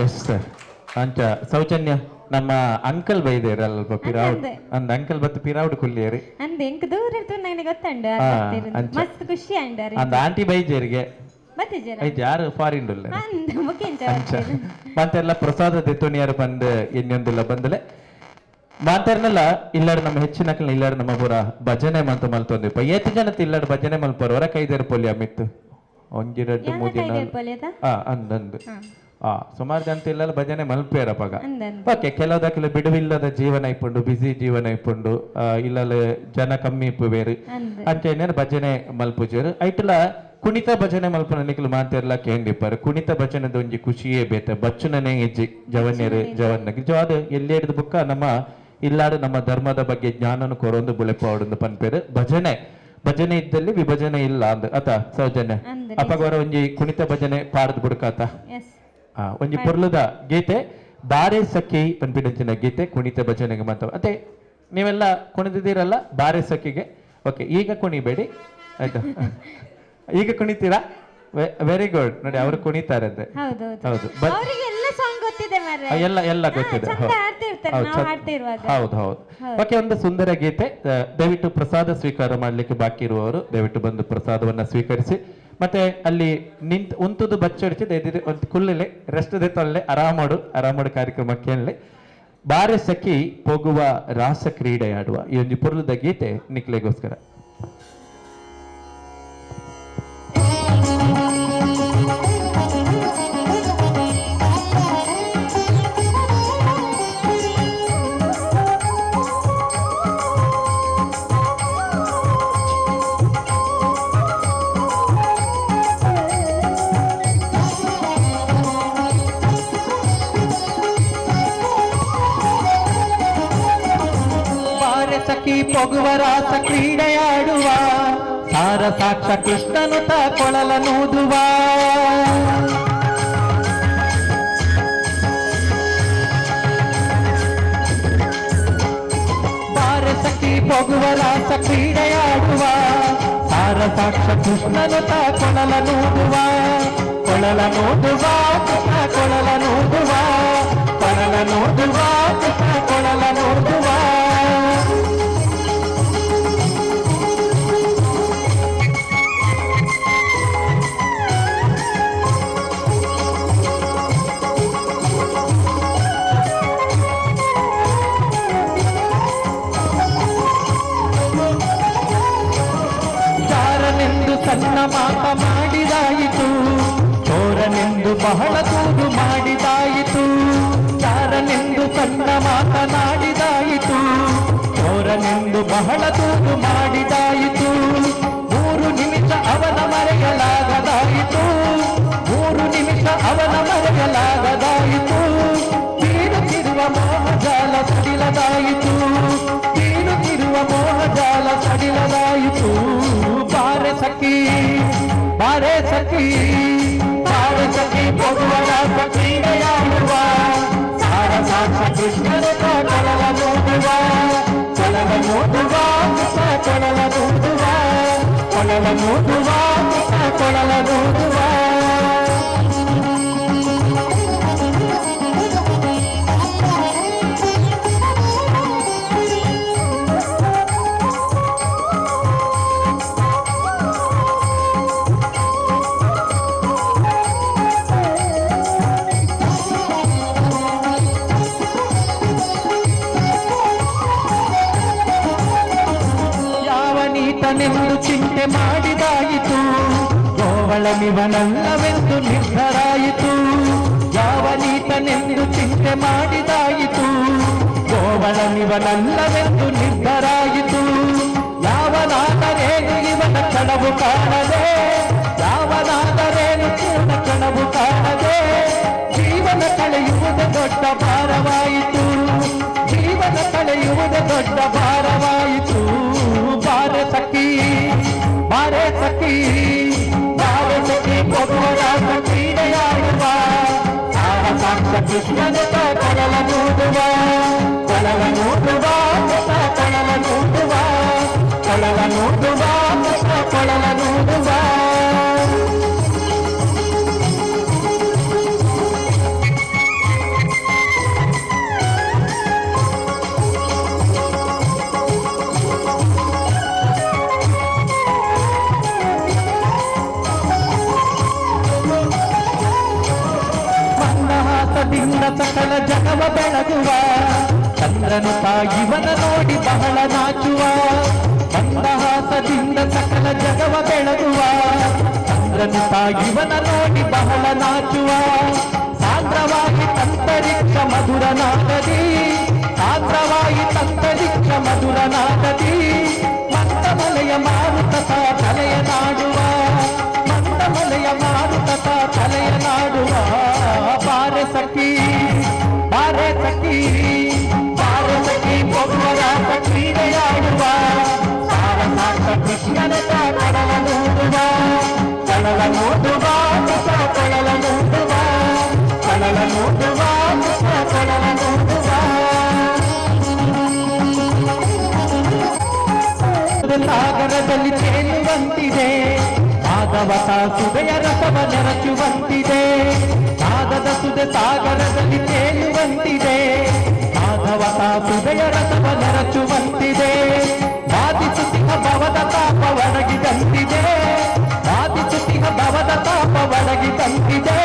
Speaker 3: ಎಸ್ ಸರ್ ಅಂಚ ಸೌಜನ್ಯ ನಮ್ಮ ಅಂಕಲ್ ಬೈದೇರಲ್ಲ ಪಿರಾವುಡ್ ಅಂದ ಅಂಕಲ್ ಬತ್ತು ಪಿರಾವುಡ್ ಕುಲ್ಲಿಯರಿ
Speaker 5: ಅಂದೆ ಎಂಕ್ ದೂರ ಇರ್ತದೆ ನನಗೆ ಗೊತ್ತಂಡು ಮಸ್ತ್ ಖುಷಿ ಅಂಡಾರೆ
Speaker 3: ಅಂದ ಆಂಟಿ ಬೈಜೇರಿಗೆ
Speaker 5: ಮತ್ತೆ ಜರ
Speaker 3: ಐ ಜಾರು ಫಾರಿನ್ ಉಲ್ಲ
Speaker 5: ಅಂದ ಮುಖೆಂಚ
Speaker 3: ಮಾತೆಲ್ಲ ಪ್ರಸಾದ ದೆತ್ತೋನಿಯಾರು ಬಂದು ಇನ್ನೊಂದಿಲ್ಲ ಬಂದಲೆ ಮಾತಾಡ್ನಲ್ಲ ಇಲ್ಲಾಡು ನಮ್ಮ ಹೆಚ್ಚಿನ ಇಲ್ಲಾಡು ನಮ್ಮ ಪೂರ ಭಜನೆ ಮಂತು ಮಲ್ತೊಂದಿಪ್ಪ ಏತು ಜನತ್ ಇಲ್ಲಾಡು ಭಜನೆ ಮಲ್ಪೋರು ಹೊರ ಕೈದೇರು ಪೊಲಿ ಅಮಿತ್ತು ಒಂಜಿರಡ್ಡು ಮೂದಿನ ಅಂದಂದು ಸುಮಾರು ಜನ ಇಲ್ಲ ಭಜನೆ ಮಲ್ಪೇರಪ್ಪಾಗ ಓಕೆ ಕೆಲವುದಕ್ಕೆಲ್ಲ ಬಿಡುವಿಲ್ಲದ ಜೀವನ ಇಪ್ಪುಂಡು ಬಿಸಿ ಜೀವನ ಇಪ್ಪುಂಡು ಇಲ್ಲಲ್ಲ ಜನ ಕಮ್ಮಿ ಇಪ್ಪು ಬೇರು ಅಂಚೇನೇನು ಭಜನೆ ಮಲ್ಪುಜೇರು ಐಟಲ ಕುಣಿತ ಭಜನೆ ಮಲ್ಪನ ನಿಖಲು ಮಾತೆಲ್ಲ ಕೇಂದಿಪ್ಪಾರು ಕುಣಿತ ಭಜನದ ಒಂಜಿ ಖುಷಿಯೇ ಬೇತೆ ಬಚ್ಚುನನೇ ಹೆಜ್ಜಿ ಜವನ್ಯರು ಜವನ್ನ ಅದು ಎಲ್ಲಿ ಹಿಡಿದು ಬುಕ್ಕ ನಮ್ಮ ಇಲ್ಲಾಡು ನಮ್ಮ ಧರ್ಮದ ಬಗ್ಗೆ ಜ್ಞಾನನು ಕೊರೊಂದು ಬುಳೆಪಾವಡು ಪನ್ಪೇರು ಭಜನೆ ಇದ್ದಲ್ಲಿ ವಿಭಜನೆ ಇಲ್ಲ ಅಂದ ಅತ ಸೌಜನ್ಯ ಅಪ್ಪಗವರ ಒಂಜಿ ಕುಣಿತ ಭಜನೆ ಪಾಡದ್ ಬುಡ್ಕಾತ ಒಂಜಿ ಪೊರ್ಲುದ ಗೀತೆ ಬಾರೆ ಸಖಿ ಪನ್ಪಿಡಂಚಿನ ಗೀತೆ ಕುಣಿತ ಭಜನೆಗೆ ಮಾತ್ರ ಅದೇ ನೀವೆಲ್ಲ ಕುಣಿದಿದ್ದೀರಲ್ಲ ಬಾರೆ ಸಖಿಗೆ ಓಕೆ ಈಗ ಕುಣಿಬೇಡಿ ಆಯ್ತಾ ಈಗ ಕುಣಿತೀರಾ ವೆರಿ ಗುಡ್ ನೋಡಿ ಅವರು ಕುಣಿತಾರೆ ಅಂತೆ ಹೌದು ಎಲ್ಲ ಗೊತ್ತಿದೆ ಹೌದು ಓಕೆ ಒಂದು ಸುಂದರ ಗೀತೆ ದಯವಿಟ್ಟು ಪ್ರಸಾದ ಸ್ವೀಕಾರ ಮಾಡ್ಲಿಕ್ಕೆ ಬಾಕಿ ಇರುವವರು ದಯವಿಟ್ಟು ಬಂದು ಪ್ರಸಾದವನ್ನ ಸ್ವೀಕರಿಸಿ ಮತ್ತೆ ಅಲ್ಲಿ ಉಂತುದು ಬಚ್ಚಡಿಸಿ ಒಂದು ಕುಲ್ಲಲೆ ರೆಸ್ಟ್ ತೊಳ್ಳೆ ಆರಾಮಾಡು ಕಾರ್ಯಕ್ರಮ ಕೇಳಲಿ ಬಾರೆ ಸಖಿ ಹೋಗುವ ರಾಸ ಕ್ರೀಡೆ ಆಡುವ ಈ ಒಂದು ಪುರ್ಲದ ಗೀತೆ ನಿಕ್ಲೆಗೋಸ್ಕರ ಪೊಗುವ ರಾಸ ಕ್ರೀಡೆಯಾಡುವ ಸಾರ ಸಾಕ್ಷ ಕೃಷ್ಣನು ತ ಕೊಳಲ ನೂದುವ ಬಾರೆ ಸಖಿ ಪೊಗುವ ರಾಸ ಕ್ರೀಡೆಯಾಡುವ ಸಾರ ಸಾಕ್ಷ ಕೃಷ್ಣನು ತ ಕೊಳಲ ನೂದುವ ಕೊಳಲ ನೂದುವ ಕೊಳಲ ನೂದುವ ಕೊಳಲ ನೂದುವ ಕೊಳಲ ನೂದುವ ಸಣ್ಣ ಮಾತ ಮಾಡಿದಾಯಿತು ಚೋರನೆಂದು ಬಹಳ ತೂಗು ಮಾಡಿದಾಯಿತು ಚಾರನೆಂದು ಸಣ್ಣ ಮಾತನಾಡಿದಾಯಿತು ಚೋರನೆಂದು ಬಹಳ ತೂಗು ಮಾಡಿದಾಯಿತು 3 ನಿಮಿಷ ಅವನ ಮರೆಯಲಾಗದಾಯಿತು 3 ನಿಮಿಷ ಅವನ ಮರೆಯಲಾಗದಾಯಿತು ಬೀಳುತ್ತಿರುವ ಮೋಹಜಾಲ ಸಡಿಲದಾಯಿತು ಬೀಳುತ್ತಿರುವ ಮೋಹಜಾಲ ಸಡಿಲದಾಯಿತು ಬಾರೆ ಸಖಿ ಬಾರೆ ಸಖಿ ಬಾರೆ ಸಖಿ ಹೋಗುವ ರಾಸ ಕ್ರೀಡೆಯಾಡುವ ಸಾರ ಸಾಕ್ಷ ಕೃಷ್ಣನ ಕೊಳಲ ನೋಡುವ ಕೊಳಲ ನೋಡುವ ಕೊಳಲ ನೋಡುವ ಕೊಳಲ ನೋಡುವ ಕೊಳಲ ನೋಡುವ ನೆಂದು ಚಿಂತೆ ಮಾಡಿದಾಯಿತು ಗೋವಳನಿವನಲ್ಲವೆಂದು ನಿರ್ಧರಾಯಿತು ಯಾವ ನೀತನೆಂದು ಚಿಂತೆ ಮಾಡಿದಾಯಿತು ಗೋವಳನಿವನಲ್ಲವೆಂದು ನಿರ್ಧರಾಯಿತು ಯಾವನಾದರೇನು ಇವನ ಕಣವು ಕಾಣದೆ ಯಾವನಾದರೇನು ಇವನ ಕಣವು ಕಾಣದೆ ಜೀವನ ಕಳೆಯುವುದು ದೊಡ್ಡ ಭಾರವಾಯಿತು ಜೀವನ ಕಳೆಯುವುದು ದೊಡ್ಡ ಭಾರವಾಯಿತು ಬಾರೆ ಸಖಿ ಬಾರೆ ಸಖಿ ಬಾರೆ ಸಖಿ ಕೊಡುವ ರಾಸ ಕ್ರೀಡೆಯಾಡುವ ಸಾರ ಸಾಕ್ಷ ಕೃಷ್ಣನ ಕೊಳಲ ನೂದುವ ಕೊಳಲ ನೂದುವ ಕೊಳಲ ನೂದುವ ಕೊಳಲ ನೂದುವ ಕೊಳಲ ನೂದುವ
Speaker 4: ಮಂದಹಾಸದಿಂದ ಸಕಲ ಜಗವ ಬೆಳಗುವ ಚಂದ್ರನು ತಾಯಿವನ ನೋಡಿ ಬಹಳ ನಾಚುವ ಮಂದಹಾಸದಿಂದ ಸಕಲ ಜಗವ ಬೆಳಗುವ ಚಂದ್ರನು ತಾಯಿವನ ನೋಡಿ ಬಹಳ ನಾಚುವ ಸಾಂದ್ರವಾಗಿ ತಂತರಿಕ್ಷ ಮಧುರ ನಾಟದಿ ಸಾಂದ್ರವಾಗಿ ತಂತರಿಕ್ಷ ಮಧುರ ನಾಟದಿ ಮಂದಮಲೆಯ ಮಾರುತ ತಲೆಯ ನಾಡುವ ಮಂದಮಲೆಯ ಮಾರುತ ತಲೆಯ ನಾಡುವ ಬಾರೆ ಸಖಿ ಬಾರೆ ಸಖಿ ಬಾರೆ ಸಖಿ ಒಬ್ಬರಾಟ ಕ್ರೀಡೆಯಾಡುವ ಸಾರನಾಟ ಕೃಷ್ಣನ ಕೊಳಲ ನೋಡುವ ಕೊಳಲ ನೋಡುವ ಕೊಳಲ ನೋಡುವ ಕೊಳಲ ನೋಡುವ ಕೊಳಲ ನೋಡುವ ಸಾಗರದಲ್ಲಿ ತೇಲುವಂತಿದೆ ಭಾಗವತ ಸುಧೆಯ ರಸವ ನೆರಚುವಂತಿದೆ ನಾದದ ಸುಧೆ ಸಾಗರದಲ್ಲಿ ತೇಲುವಂತಿದೆ ಭಾಗವತ ಸುಧೆಯ ರಸವ ನೆರಚುವಂತಿದೆ ವಾದಿಸುತ್ತಿಹ ಭವದ ತಾಪ ಒಡಗಿದಂತಿದೆ ವಾದಿಸುತ್ತಿಹ ಭವದ ತಾಪ ಒಡಗಿದಂತಿದೆ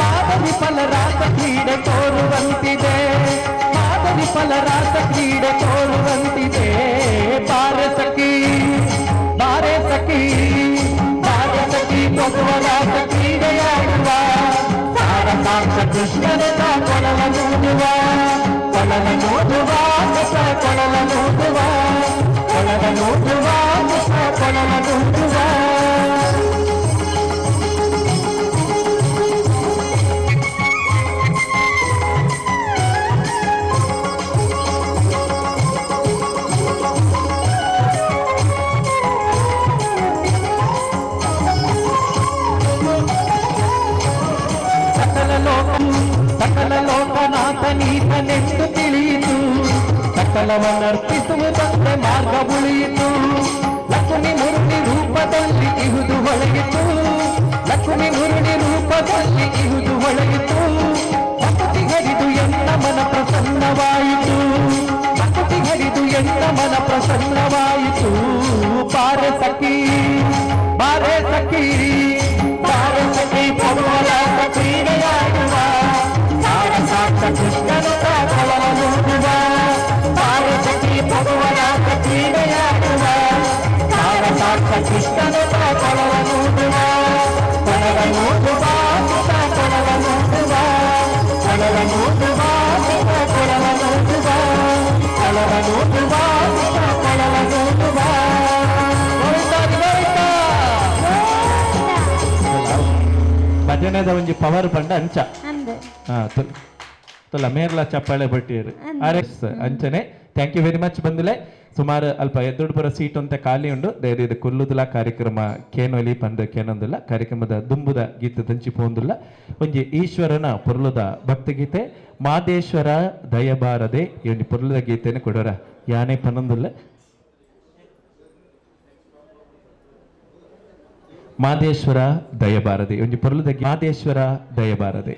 Speaker 4: ಮಾದರಿ ಫಲರಾಸ ಕ್ರೀಡೆ ತೋರುವಂತಿದೆ ಮಾದರಿ ಫಲರಾಸ ಕ್ರೀಡೆ ತೋರುವಂತಿದೆ ಬಾರೆ ಸಖಿ ಬಾರೆ ಸಖಿ ಬಾರೆ ಸಖಿ ಭಗವರಾಸ ಕ್ರೀಡೆಯಾಡುವ ಸಾರಸಾಂಶ ಕೃಷ್ಣನ ಕೊಳಲ ನೋಡುವ ಕೊಳಲ ನೋಡುವ ಕೊಳಲ ನೋಡುವ ಕೊಳಲ ನೋಡುವ ಕೊಳಲ ನೋಡುವ ಸಕಲ ಲೋಕನಾಥನೀತನೆಂದು ತಿಳಿಯಿತು ಸಕಲವನ್ನರ್ಪಿಸುವುದಂತೆ ಮಾರ್ಗ ಉಳಿಯಿತು ಲಕ್ಷ್ಮಿ ಮುರುಳಿ ರೂಪದಲ್ಲಿ ಇಹುದು ಹೊಳೆಯಿತು ಲಕ್ಷ್ಮಿ ಮುರುಳಿ ರೂಪದಲ್ಲಿ ಇಹುದು ಹೊಳೆಯಿತು ಭಕ್ತಿ ಹರಿದು ಎನ್ನ ಮನ ಪ್ರಸನ್ನವಾಯಿತು ಭಕ್ತಿ ಹರಿದು ಎನ್ನ ಮನ ಪ್ರಸನ್ನವಾಯಿತು ಬಾರೆ ಸಖಿ ಬಾರೆ ಸಖಿ ಬಾರೆ ಸಖಿ ಭಗವರಾಸ ಕ್ರೀಡೆಯಾಡುವ ಸಾರಸಾಕ್ಷ ಕೃಷ್ಣನ ಕೊಳಲ ನೋಡುವ ಬಾರೆ ಸಖಿ ಭಗವರಾಸ ಕ್ರೀಡೆಯಾಡುವ ಸಾರಸಾಕ್ಷ ಕೃಷ್ಣನ ಕೊಳಲ ನೋಡುವ ಕೊಳಲ ನೋಡುವ ಕೊಳಲ ನೋಡುವ ಕೊಳಲ ನೋಡುವ ಕೊಳಲ ನೋಡುವ ಕೊಳಲ ನೋಡುವ ಕೊಳಲ ನೋಡುವ ಭಜನದ ಒಂಜಿ ಪವರ್ ಪಂಡ ಅಂಚ
Speaker 5: ಅಂದೆ
Speaker 4: ತುಲ ಮೇರ್ಲ ಚಪ್ಪಾಳೆ ಬಟ್ಟಿಯರು ಅಂಚನೆ ಥ್ಯಾಂಕ್ ಯು ವೆರಿ ಮಚ್ ಬಂದುಲೆ ಸುಮಾರು ಅಲ್ಪ ಎದ್ದುಡು ಪುರ ಸೀಟ್ ಅಂತ ಖಾಲಿ ಉಂಡು ದಯವಿದು ಕೊಲ್ಲುದುಲ ಕಾರ್ಯಕ್ರಮ ಕೇನೊಲಿ ಪಂದ ಕೇನೊಂದುಲ್ಲ ಕಾರ್ಯಕ್ರಮದ ದುಂಬುದ ಗೀತೆ ದಂಚಿ ಪೋಂದುಲ್ಲ ಒಂಜಿ ಈಶ್ವರನ ಪೊರ್ಲುದ ಭಕ್ತಗೀತೆ ಮಾದೇಶ್ವರ ದಯಬಾರದೆ ಈ ಒಂದು ಪೊರ್ಲುದ ಗೀತೆಯನ್ನು ಕೊಡೋರ ಯಾನೇ ಪನ್ನೊಂದುಲ್ಲ ಮಾದೇಶ್ವರ ದಯಬಾರದೆ ಒಂಜಿ ಪೊರ್ಲುದ ಮಾದೇಶ್ವರ ದಯಬಾರದೆ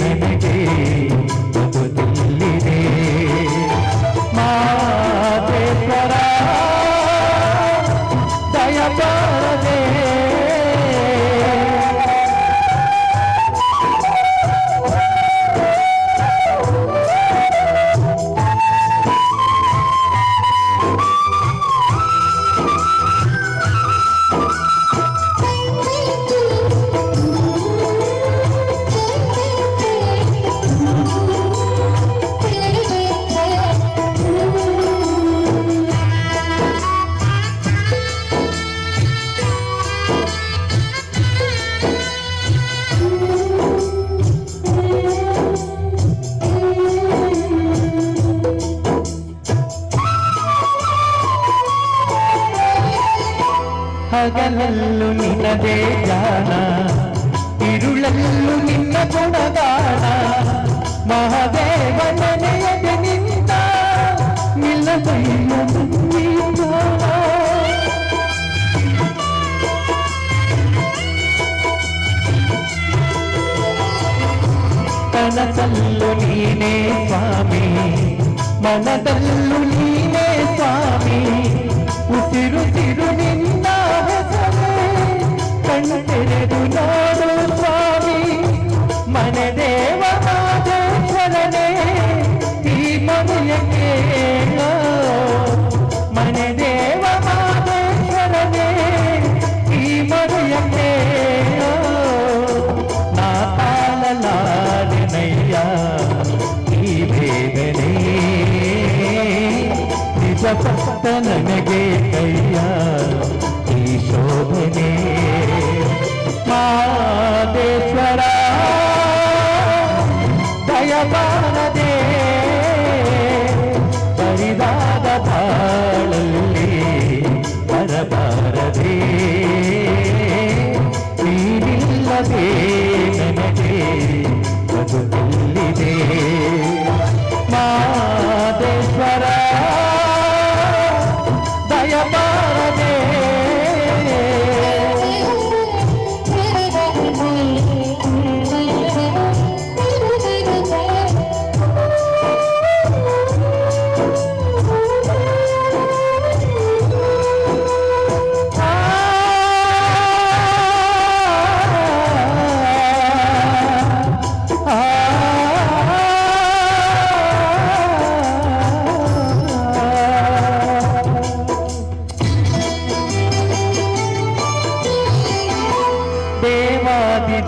Speaker 4: ನನಗೆ
Speaker 6: ಹಗಲಲ್ಲೂ ನಿನ್ನದೇ ಧ್ಯಾನ, ಇರುಳಲ್ಲೂ ನಿನ್ನ ಗುಣಗಾನ. ಮಹಾದೇವನ ನೆನೆಯದೆ ನಿಂತ ನಿಲ್ಲದಯ್ಯ ಸಂಗೀತ. ಕನಸಲ್ಲೂ ನೀನೇ ಸ್ವಾಮಿ, ಮನದಲ್ಲೂ ನೀನೇ ಸ್ವಾಮಿ. ಉಸಿರುಸಿರು ನಿನ್ನ ಹೆಸರೇ, ಕಣ್ಣು ತೆರೆದು ನೋಡು ಸ್ವಾಮಿ. ಮನೆದೇವ ಮಾದೇಶ್ವರನೇ ಈ ಮನೆಯ ಕೇಳೋ, ಮನೆದೇವ ಮಾದೇಶ್ವರನೇ ಈ ಮನೆಯ ಕೇಳೋ. ನಾ ತಾಳಲಾರೆನಯ್ಯ ಈ ಬೇದನೆ, ನಿಜ ಭಕ್ತ ನನಗೆ ಕೈಯ ಈ ಶೋಧನೆ. ಮಾದೇಶ್ವರ ದಯಬಾರದೆ ಬರಿದಾದ ಬಾಳಲ್ಲಿ ಬರಬಾರದೆ. ನೀನಿಲ್ಲದೆ ನನಗೆ ಬದುಕಿಲ್ಲಿದೆ. ಮಾದೇಶ್ವರ ದಯಬಾರದೆ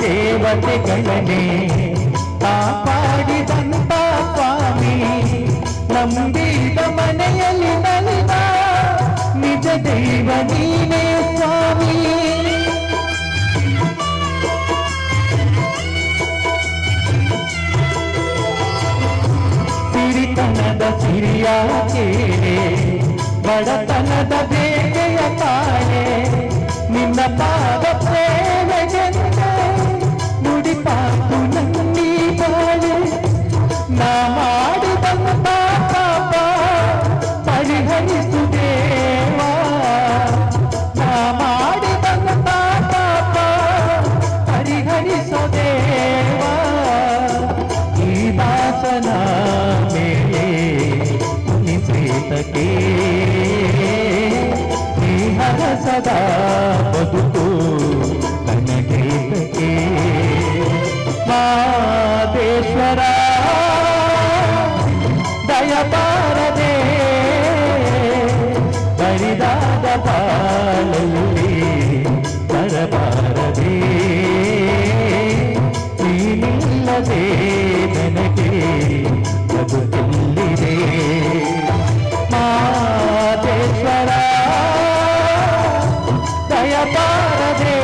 Speaker 6: ದೇವತೆಗಳನ್ನೇ ಕಾಪಾಡಿದಂತ ಸ್ವಾಮಿ. ನಂಬಿದ ಮನೆಯಲ್ಲಿ ನಲಿದ ನಿಜ ದೈವ ನೀನೇ ಸ್ವಾಮಿ. ಸಿರಿತನದ ಸಿರಿಯ ಕೇಳೆ, ಬಡತನದ ಬೇಗೆಯ ತಾಳೆ. ನಿನ್ನ ಪಾದ ಪ್ರೇಮೆಗೆಂದೇ ನುಡಿಪಾಕು ನನ್ನಿ ಬಾಳೆ. ನಾ ಮಾಡಿದಂತ ಪಾಪ ಪರಿಹರಿಸು ದೇವಾ, ನಾ ಮಾಡಿದಂತ ಪಾಪ ಪರಿಹರಿಸು ದೇವಾ. ಈ ದಾಸನ ಮೇಲೆ ನಿಸೇತಕ್ಕೆ ಸದಾ ಬದುಕು ನನಗೇತಕ್ಕೆ. ಮಾದೇಶ್ವರ ದಯಬಾರದೆ ಬರಿದಾದ ಬಾಳಲ್ಲಿ ಬರಬಾರದೆ. ನೀನಿಲ್ಲದೆ ನನಗೆ ಬದುಕಿಲ್ಲಿದೆ. ಮಾದೇಶ್ವರ ದಯಬಾರದೆ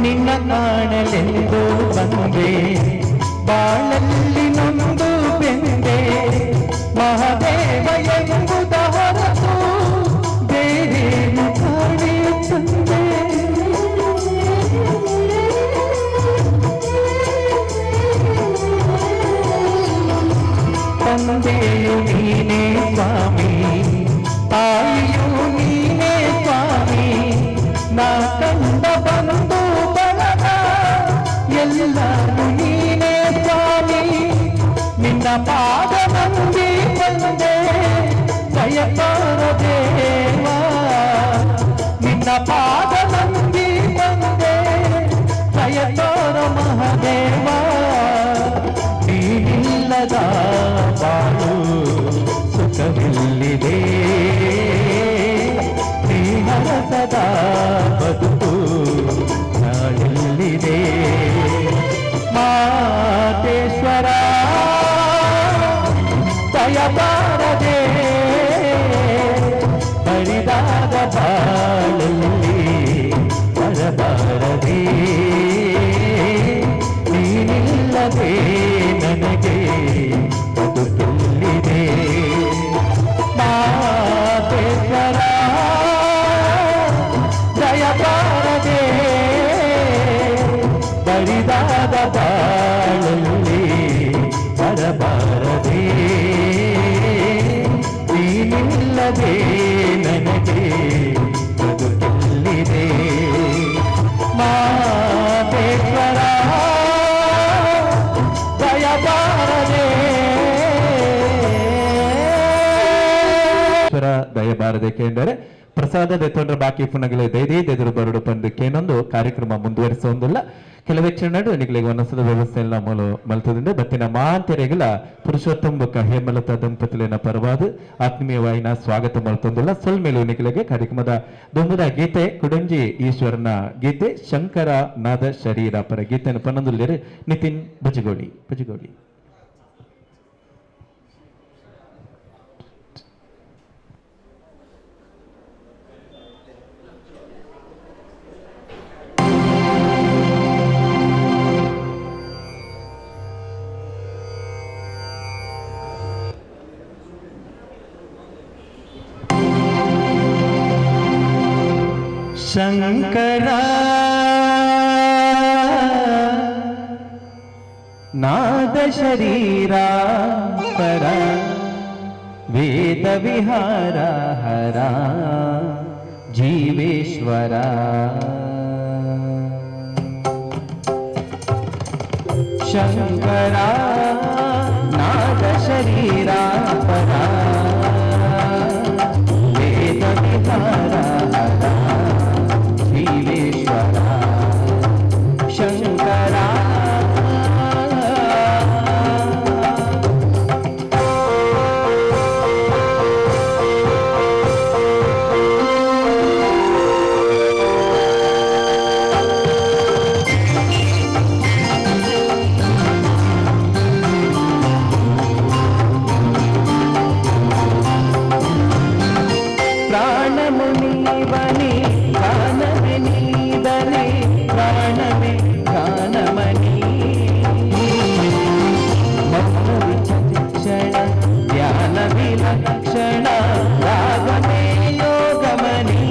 Speaker 6: ನಿನ್ನ ಕಾಣಲೆಂದು ಬಂದೆ, ಬಾಳಲ್ಲಿ ನೊಂದು ಬೆಂದೆ. ಮಹಾದೇವ ಎಂಬುದ ಹೊರತು ಬೇರೇನು ಕಾಣೆ ತಂದೆ. ತಂದೆಯು ನೀನೇ ಸ್ವಾಮಿ, ತಾಯಿಯು ನೀನೇ ಸ್ವಾಮಿ. ನಾ ಕಂಡ ಬಂದು ಬಳಗ ಎಲ್ಲರೂ ನೀನೇ ಸ್ವಾಮಿ. ನಿನ್ನ ಪಾದ ನಂಬಿ ಬಂದೆ ದಯಪಾರ ದೇವಾ. ನಿನ್ನ ಪಾದ ನಂಬಿ ಬಂದೆ ದಯ ಬಾರದೆ ಬರಿದಾದ ಬಾಳಲ್ಲಿ ಬರಬಾರದೆ ನೀನಿಲ್ಲದೆ ನನಗೆ ಬದುಕೆಲ್ಲಿದೆ ಮಾತೇಶ್ವರ ದಯ ಬಾರದೆ ಬರಿದಾದ ಬಾಳಲ್ಲಿ ಬರಬಾರದೆ ನೀನಿಲ್ಲದೆ ನನಗೆ ಬದುಕೆಲ್ಲಿದೆ ಮಾತೇಶ್ವರ ದಯ ಬಾರದೆ ದಯಬಾರದೆಂದರೆ ಪ್ರಸಾದ ದೆತ್ತೊಂಡ್ರ ಬಾಕಿ ಪುನಗಲೆ ದೈದೇ ದೆದುರು ಬರಡು ಪಂದು ಕೇನೊಂದು ಕಾರ್ಯಕ್ರಮ ಮುಂದುವರಿಸೋದಿಲ್ಲ ಕೆಲವೇ ಕ್ಷಣಡು ನಿಗಳಿಗೆ ವನಸದ ವ್ಯವಸ್ಥೆ ಎಲ್ಲ ಮಲ್ತದಿಂದ ಬತ್ತಿನ ಮಾಂತೆರೆಗಳ ಪುರುಷೋತ್ತಮ ಬೊಕ್ಕ ಹೇಮಲತಾ ದಂಪತಿಲಿನ ಪರವಾದ ಆತ್ಮೀಯವಾಯಿನ ಸ್ವಾಗತ ಮಲ್ತೊಂದಿಲ್ಲ ಸೊಲ್ಮೇಲು ನಿಖಿಲೆಗೆ ಕಾರ್ಯಕ್ರಮದ ದೊಂಬುದ ಗೀತೆ ಕುಡಂಜಿ ಈಶ್ವರನ ಗೀತೆ ಶಂಕರ ನಾದ ಶರೀರ ಪರ ಗೀತೆಯನ್ನು ಪನ್ನೊಂದುಲ್ಲೇರು ನಿತಿನ್ ಬಜಗೋಳಿ. ಶಂಕರ ನಾದ ಶರೀರ ಪರ ವೇದ ವಿಹಾರ ಹರ ಜೀವೇಶ್ವರ ಶಂಕರ ನಾದ ಶರೀರ ಪರ ವೇದ ವಿಹಾರ ಹರ ಜೀವೇಶ್ವರ ಶಂಕರ ಪ್ರಾಣಮುನಿವನಿ ಗಾನವೇ ನೀದನೆ ಪ್ರಾಣವೇ ಗಾನಮನಿ ಮೌನ ವಿಚಕ್ಷಣ ಧ್ಯಾನ ವಿಲಕ್ಷಣ ರಾಗವೇ ಯೋಗಮನಿ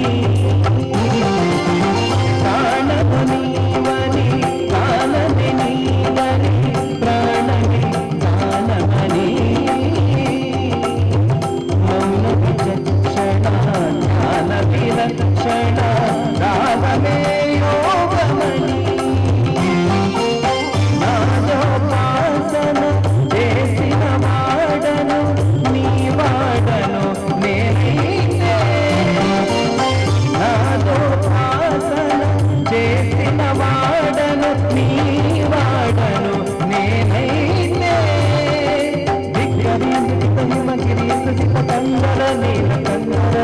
Speaker 6: ಪ್ರಾಣಮುನಿವನಿ ಗಾನವೇ ನೀದನೆ ಪ್ರಾಣವೇ ಗಾನಮನಿ ಮೌನ ವಿಚಕ್ಷಣ ಧ್ಯಾನ ವಿಲಕ್ಷಣ ರಾಗವೇ ಯೋಗಮಣಿ ನಾದೋಪಾಸನ చేసిన వాడను నీ వాడను నేనైతే నాదోపాసన చేసిన వాడను నీ వాడను నేనైతే దిగ్గరిగిరి సుజిత కందర నీల కందర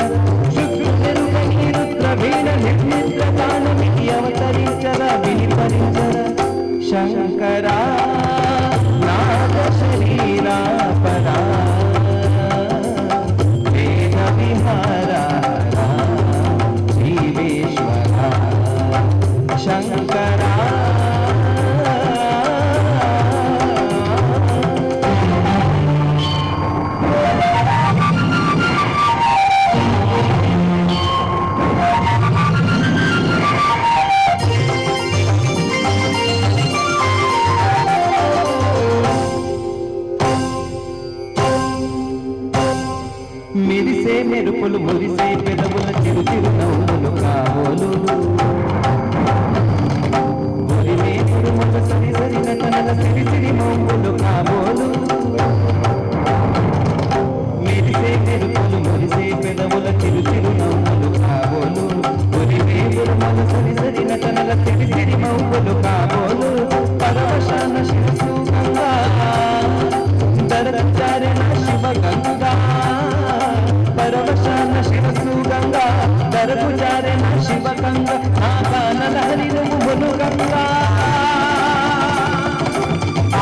Speaker 6: శుద్ధి రుద్ర వీణ నిర్మిత్ర గానమి అవతరించర వినిపరించర శంకర నాద శరీర పర వేద విహార జీవేశ్వర శంకర మెరిసే మెరుపులు మురిసే పెదవుల చిరు చిరు నవ్వులు కావోలు ఒలిమే కురుముల సరి సరి నటనల సిరి సిరి మౌములు కాబోలు మెరిసే మెరుపులు మురిసే పెదవుల చిరు చిరు నవ్వులు కాబోలు ఒలిమే కురుముల సరి సరి నటనల సిరి సిరి మౌములు కాబోలు పరవశాన శిరసు గంగా దరచారణ శివ గంగా పరవశాన శిరసు గంగా దరచారణ శివ గంగా నాగాన లహరి నువ్వులు గంగా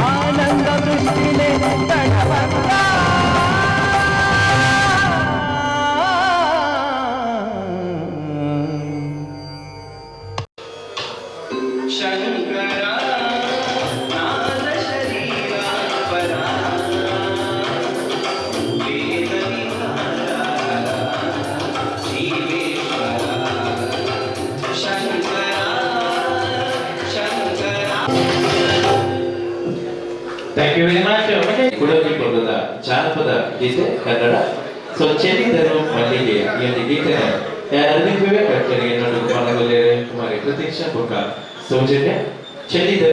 Speaker 6: ఆనంద దృష్టిలే తడవంగా
Speaker 2: ಕುಡವಿ ಪದದ ಜಾನಪದ ಗೀತೆ ಕನ್ನಡ. ಸೊ ಚೆಲ್ಲಿದರು ಮಲ್ಲಿಗೆ ಈ ಒಂದು ಗೀತೆ ಅರವಿಂದ್ ವಿವೇಕ್ ಅಕ್ಕರೆ ನಡು ಪಾಲ್ಗೊಳ್ಳಿರೆ ಕುಮಾರಿ ಪ್ರತೀಕ್ಷಾ ಬುಕ್ಕ ಸೌಜನ್ಯ ಚೆಲ್ಲಿದರು.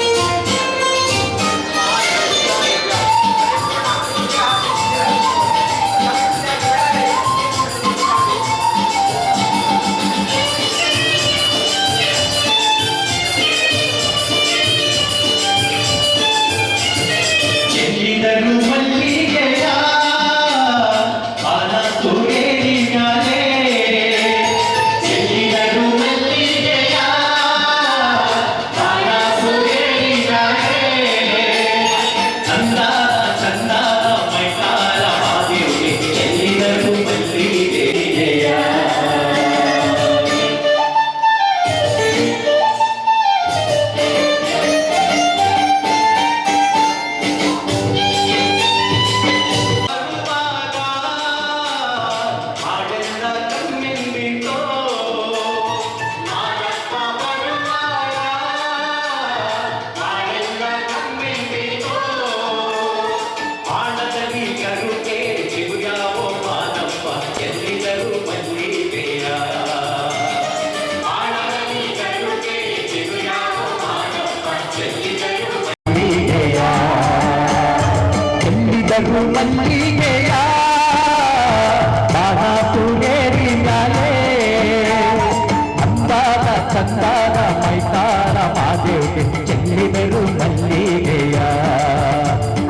Speaker 6: ಮಲ್ಲಿಗೆಯ ಬಾಣ ಸುಗೇರಿಯಾಲೆ ಅಂದಾದ ಚಂದಾದ ಮೈತಾರ ಮಾದೇವಿ ಚೆಲ್ಲಿದರು ಮಲ್ಲಿಗೆಯ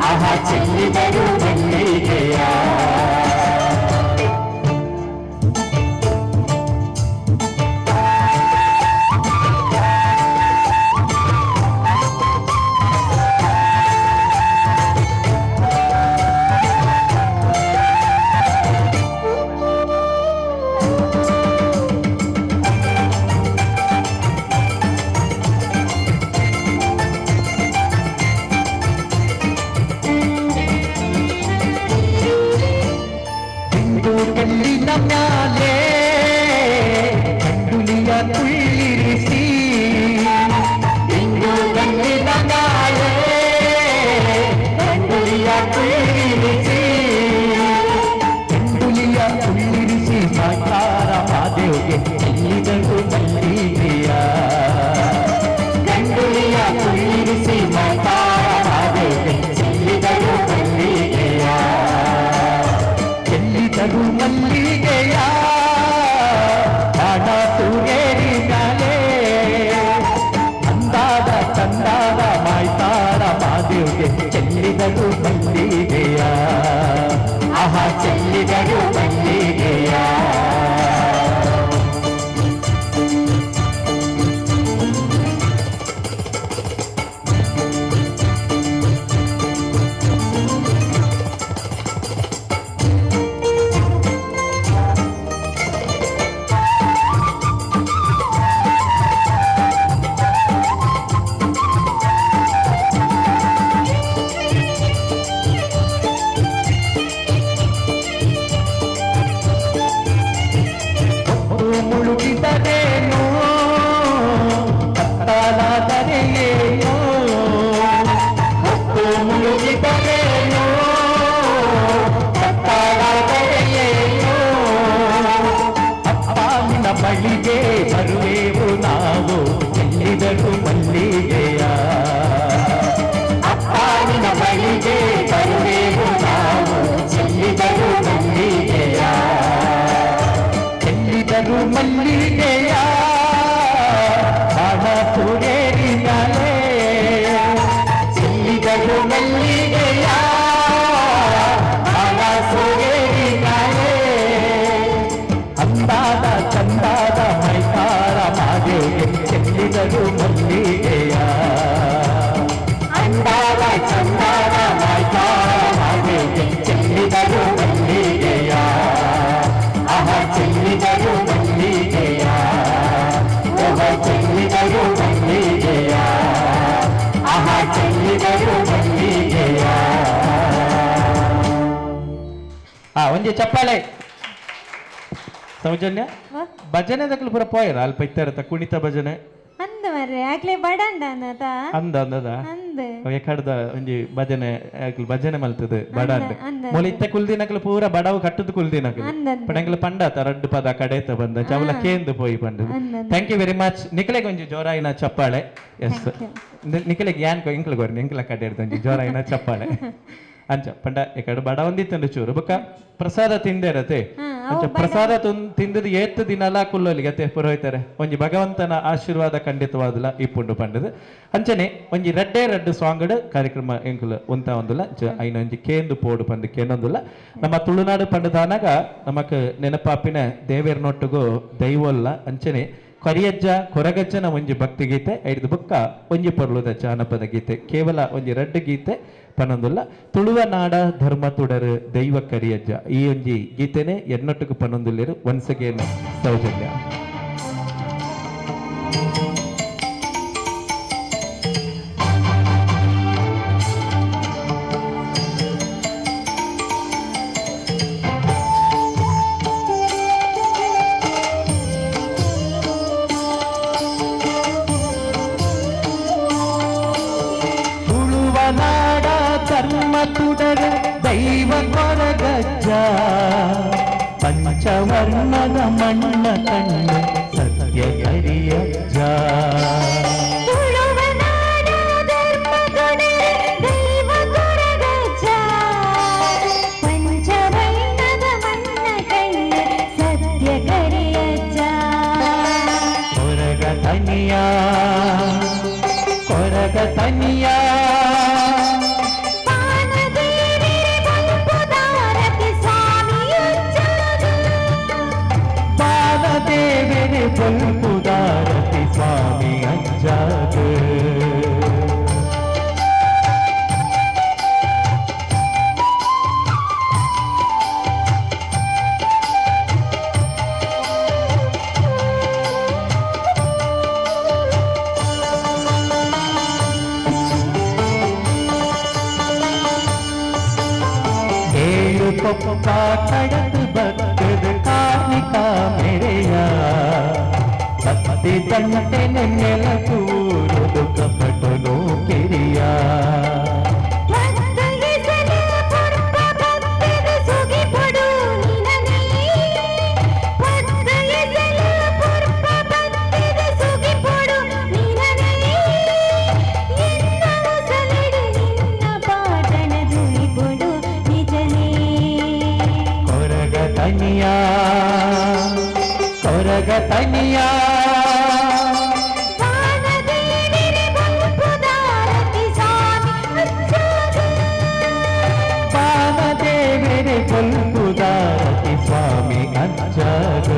Speaker 6: ಆಹಾ ಚೆಲ್ಲಿದರು ಮಲ್ಲಿಗೆಯ. ಕಲ್ಲಿನ ಮ್ಯಾಲೆ ಕಂಡುಲಿಯ ಕುಳ್ಳಿರಿಸಿ ಇಂದು ಕಲ್ಲಿನ ಮ್ಯಾಲೆ ಕಂಡುಲಿಯ ಕುಳ್ಳಿರಿಸಿ ಕಂಡುಲಿಯ ಕುಳ್ಳಿರಿಸಿ ಮಾತಾರ ಮಾದೇವಿಗೆ ಚೆಲ್ಲಿದರು ಮಲ್ಲಿಗೆಯ ಕಂಡುಲಿಯ ಕುಳ್ಳಿರಿಸಿ ಮಾತಾರ ಮಾದೇವಿಗೆ ಚೆಲ್ಲಿದರು ಮಲ್ಲಿಗೆಯ ಚೆಲ್ಲಿದರು ಮಲ್ಲಿಗೆಯ ಬಾಣ ಸುಗೇರಿಯಾಲೆ ಅಂದಾದ ಚಂದಾದ ಮಾಯ್ತಾರ ಮಾದೇವಿಗೆ ಚೆಲ್ಲಿದರು ಮಲ್ಲಿಗೆಯ ಆಹಾ ಚೆಲ್ಲಿದರು ಮಲ್ಲಿಗೆಯ. ಮುಳುಗಿದರೇನು ಕತ್ತಲಾದರೇನು ಹೊತ್ತು ಮುಳುಗಿದರೇನು ಕತ್ತಲಾದರೇನು ಅಪ್ಪಾವಿನ ಬಳಿಗೆ ಬರುವೆವು ನಾವು ಚೆಲ್ಲಿದರು ಮಲ್ಲಿಗೆಯ ಅಪ್ಪಾವಿನ ಬಳಿಗೆ ಬರುವೆವು ನಾವು ಚೆಲ್ಲಿದರು ಮಲ್ಲಿಗೆಯ ಚೆಲ್ಲಿದರು ಮಲ್ಲಿಗೆಯ ಬಾಣ ಸುಗೇರಿಯಾಲೆ ಚೆಲ್ಲಿದರು ಮಲ್ಲಿಗೆಯ ಬಾಣ ಸುಗೇರಿಯಾಲೆ ಅಂದಾದ ಚಂದಾದ ಮೈತಾರ ಮಾದೇವಿಗೆ ಚೆಲ್ಲಿದರು ಮಲ್ಲಿಗೆಯ ಅಂದಾದ ಚಂದಾದ ಮೈತಾರ ಮಾದೇವಿಗೆ ಚೆಲ್ಲಿದರು ಮಲ್ಲಿಗೆಯ ಆಹಾ ಚೆಲ್ಲಿದರು ಮಲ್ಲಿಗೆಯ ಓಹೋ ಚೆಲ್ಲಿದರು ಮಲ್ಲಿಗೆಯ ಆಹಾ ಚೆಲ್ಲಿದರು ಮಲ್ಲಿಗೆಯ. ಒಂಜಿ ಚಪ್ಪಾಳೆ ಸೌಜನ್ಯ.
Speaker 5: ವಾ
Speaker 6: ಭಜನೆ ದಕ್ಕಲು ಪೂರ ಪೋಯರ ಅಲ್ಪ ಇತ್ತಾರತ ಕುಣಿತ ಭಜನೆ
Speaker 5: ಅಂದ ಮರ ಮರ್ರೆ ಆಗ್ಲೇ ಬಡಂಡ ಅನ್ನದ
Speaker 6: ಅಂದ ಅಂದದ
Speaker 5: ಅಂದ
Speaker 6: ಎಕಡ್ದ ಒಂಜಿ ಭಜನೆ ಭಜನೆ ಮಲ್ತದ ಬಡ ಅಂದ
Speaker 5: ಅಂದ
Speaker 6: ಮೊಲ ಇತ್ತೆ ಕುಲ್ದಿನಕ್ಲು ಪೂರ ಬಡವು ಕಟ್ಟದ ಕುಲ್ದಿನಕ್ಲು
Speaker 5: ಅಂದಂದ
Speaker 6: ಪಣಂಗ್ಲ ಪಂಡಾತ ರಡ್ಡು ಪದ ಕಡೆತ ಬಂದ ಚವಲ ಕೇಂದು ಪೋಯಿ ಪಂಡದು
Speaker 5: ಅಂದಂದ
Speaker 6: ಥ್ಯಾಂಕ್ ಯು ವೆರಿ ಮಚ್ ನಿಖಲೆಗೆ ಒಂಜಿ ಜೋರಾಯಿನ ಚಪ್ಪಾಳೆ ಎಸ್ ನಿಖಲೆಗೆ ಯಾನ್ಕೋ ಇಂಕ್ಲು ಗೊರ್ನಿ ಇಂಕ್ಲ ಕಡೆ ಒಂಜಿ ಜೋರಾಯಿನ ಚಪ್ಪಾಳೆ ಅಂಚ ಪಂಡ ಎಕಡೆ ಬಡ ಒಂದಿತ್ತಂಡು ಚೂರು ಬೊಕ್ಕ ಪ್ರಸಾದ ತಿಂದೇರತೆ ಅಂಚ ಪ್ರಸಾದ ತಿಂದದ ಏತ್ ದಿನಲ ಕುಲ್ಲೋಲಿಗೆ ಅತ್ತೆ ಪುರೋಹಿತರೆ ಒಂಜಿ ಭಗವಂತನ ಆಶೀರ್ವಾದ ಖಂಡಿತವಾದಲ ಇಪ್ಪುಂಡು ಪಂಡದು ಅಂಚನೆ ಒಂಜಿ ರಡ್ಡು ಸಾಂಗ್ ಕಾರ್ಯಕ್ರಮ ಎಂಕುಲು ಉಂತ ಒಂದುಲ ಐನ ಒಂಜಿ ಕೇಂದು ಪೋಡು ಪಂದು ಕೇನೊಂದುಲ ನಮ್ಮ ತುಳುನಾಡು ಪಂಡದಾನಾಗ ನಮಕ್ ನೆನಪಾಪಿನ ದೇವೇರ್ನೊಟ್ಟುಗು ದೈವೋಲ್ಲ ಅಂಚನೆ ಕೊರಿಯಜ್ಜ ಕೊರಗಜ್ಜನ ಒಂಜಿ ಭಕ್ತಿ ಗೀತೆ ಐದು ಬುಕ್ಕ ಒಂಜಿ ಪೊರ್ಲುದ ಜಾನಪದ ಗೀತೆ ಕೇವಲ ಒಂಜಿ ರಡ್ಡು ಗೀತೆ ಪನೊಂದುಲ್ಲ ತುಳುವ ನಾಡ ಧರ್ಮ ತುಡರು ದೈವ ಕರಿಯಜ್ಜ ಈ ಒಂಜಿ ಗೀತೆನೆ ಎನ್ನೊಟ್ಟಿಗೆ ಪನೊಂದುಲ್ಲೇರು ಒನ್ಸ್ ಅಗೇನ್ ಸೌಜನ್ಯ ದೈವ ಕೊರಗಜ್ಜ ಪಂಚವರ್ಣದ ಮಣ್ಣ ಕಣ್ಣು ಸತ್ಯ ಕರಿಯಜ್ಜ ಕೊರಗ ತನಿಯ ಕೊರಗ ತನಿಯ ಪುದಾರತಿ ಸ್ವಾಮಿ ಅಜ್ಜಾಗ ಏಳು ಪೊಪ್ಪ ಕಡದು ಬಕ್ಕದ ಕಾರ್ಮಿಕ ಮೆರೆಯ ಭಕ್ತಿ ತಂಟೆ ನೆನ್ನೆಲ ಕೂರುದು ಕಪಟನು ಕಿರಿಯ ಕೊರಗ ತನಿಯ ಕೊರಗ ತನಿಯ ಬಾಲದೇವರೇ ಕೊಲ್ಪುದಾರತಿ ಸ್ವಾಮಿ ಅಜ್ಜಾಗ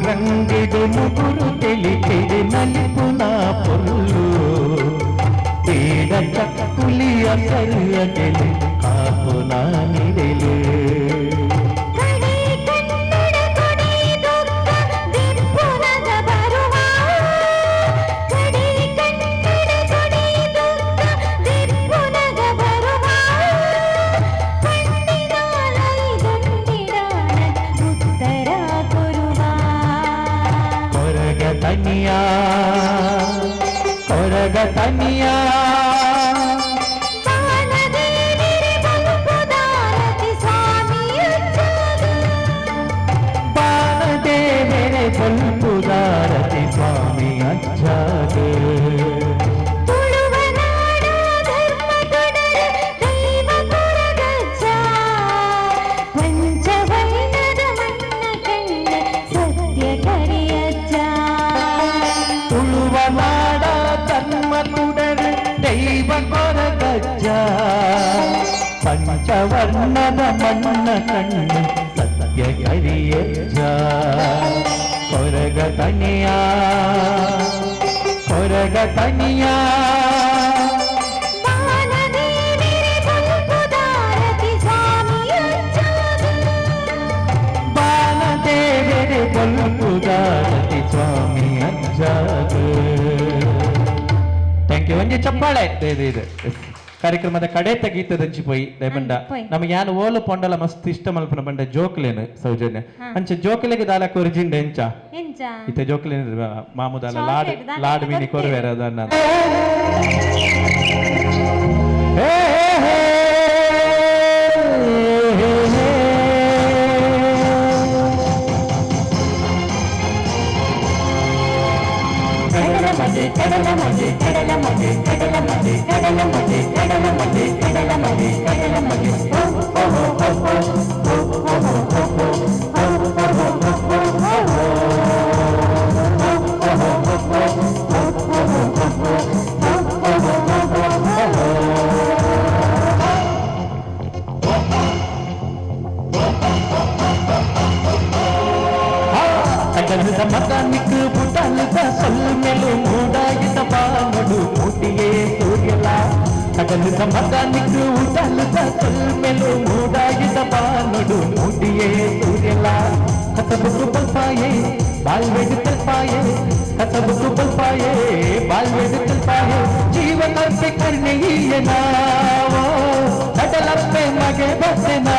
Speaker 6: రంగిడు ముగురు తెలిపిది నలుపున పొల్లు తీడ చక్కులి అసరియగెలి కాపున నిడెలు ತನಿಯಾ ಕೊರಗ ತನಿಯಾ ಬಾಲದೇವರೇ ಕೊಲ್ಪುದಾರತಿ ಸ್ವಾಮಿ ಅಜ್ಜಾಗ ದೈವ ಕೊರಗಜ್ಜ ಪಂಚವರ್ಣದ ಮಣ್ಣ ಕಣ್ಣು ಸತ್ಯ ಕರಿಯಜ್ಜ ಕೊರಗ ತನಿಯ ಕೊರಗ ತನಿಯ ಬಾಲದೇವರೇ ಒಂಜಿ ಚಪ್ಪಾಳೆ ಇದು ಕಾರ್ಯಕ್ರಮದ ಕಡೆ ತೆಗೀತದಂಚಿ ಪೋಯಿ ದಯಮಂಡ
Speaker 5: ಪೋಯ್.
Speaker 6: ನಮಗೆ ಯಾನು ಓಲು ಪೊಂಡಲ ಮಸ್ತ್ ಇಷ್ಟ ಮಲ್ಪನ ಬಂಡ ಜೋಕ್ಲೇನು ಸೌಜನ್ಯ ಅಂಚ ಜೋಕ್ಲೆಗೆ ದಾಲಕ್ ಒರಿಜಿಂಡ ಎಂಚ
Speaker 5: ಎಂಚ
Speaker 6: ಇತ್ತೆ ಜೋಕ್ಲೇನು ಮಾಮೂದಾಲ
Speaker 5: Chocolate ದಾಲ
Speaker 6: ಲಾಡ್ ಮೀನಿ
Speaker 5: ಗೊತ್ತೇ.
Speaker 6: ಕೊರುವೆರ ಅದನ್ನ ಅಗಲದ ಮಗಾನಿಕ್ ಬುಟಲದ ಸೊಲ್ಮೆಲು ಮೂಡಾಯಿತ ಬಾಮಡು ಮೂಟಿಯೇ ಸೂರ್ಯಲ ಅಗಲದ ಮಗಾನಿಕ್ ಉಟಲದ ಸೊಲ್ಮೆಲು ಮೂಡಾಯಿತ ಬಾಮಡು ಮೂಟಿಯೇ ಸೂರ್ಯಲ ಕಸಬುಕು ಬಲ್ಪಾಯೇ ಬಾಲ್ವೆಡು ತಲ್ಪಾಯೇ ಕಸಬುಕು ಬಲ್ಪಾಯೇ ಬಾಲ್ವೆಡು ತಲ್ಪಾಯೇ ಜೀವನಕ್ಕೆ ಕರ್ಣೆಯೇ ನಾವು ಕಡಲಪ್ಪೆ ಮಗೆ ಬಸೆನಾ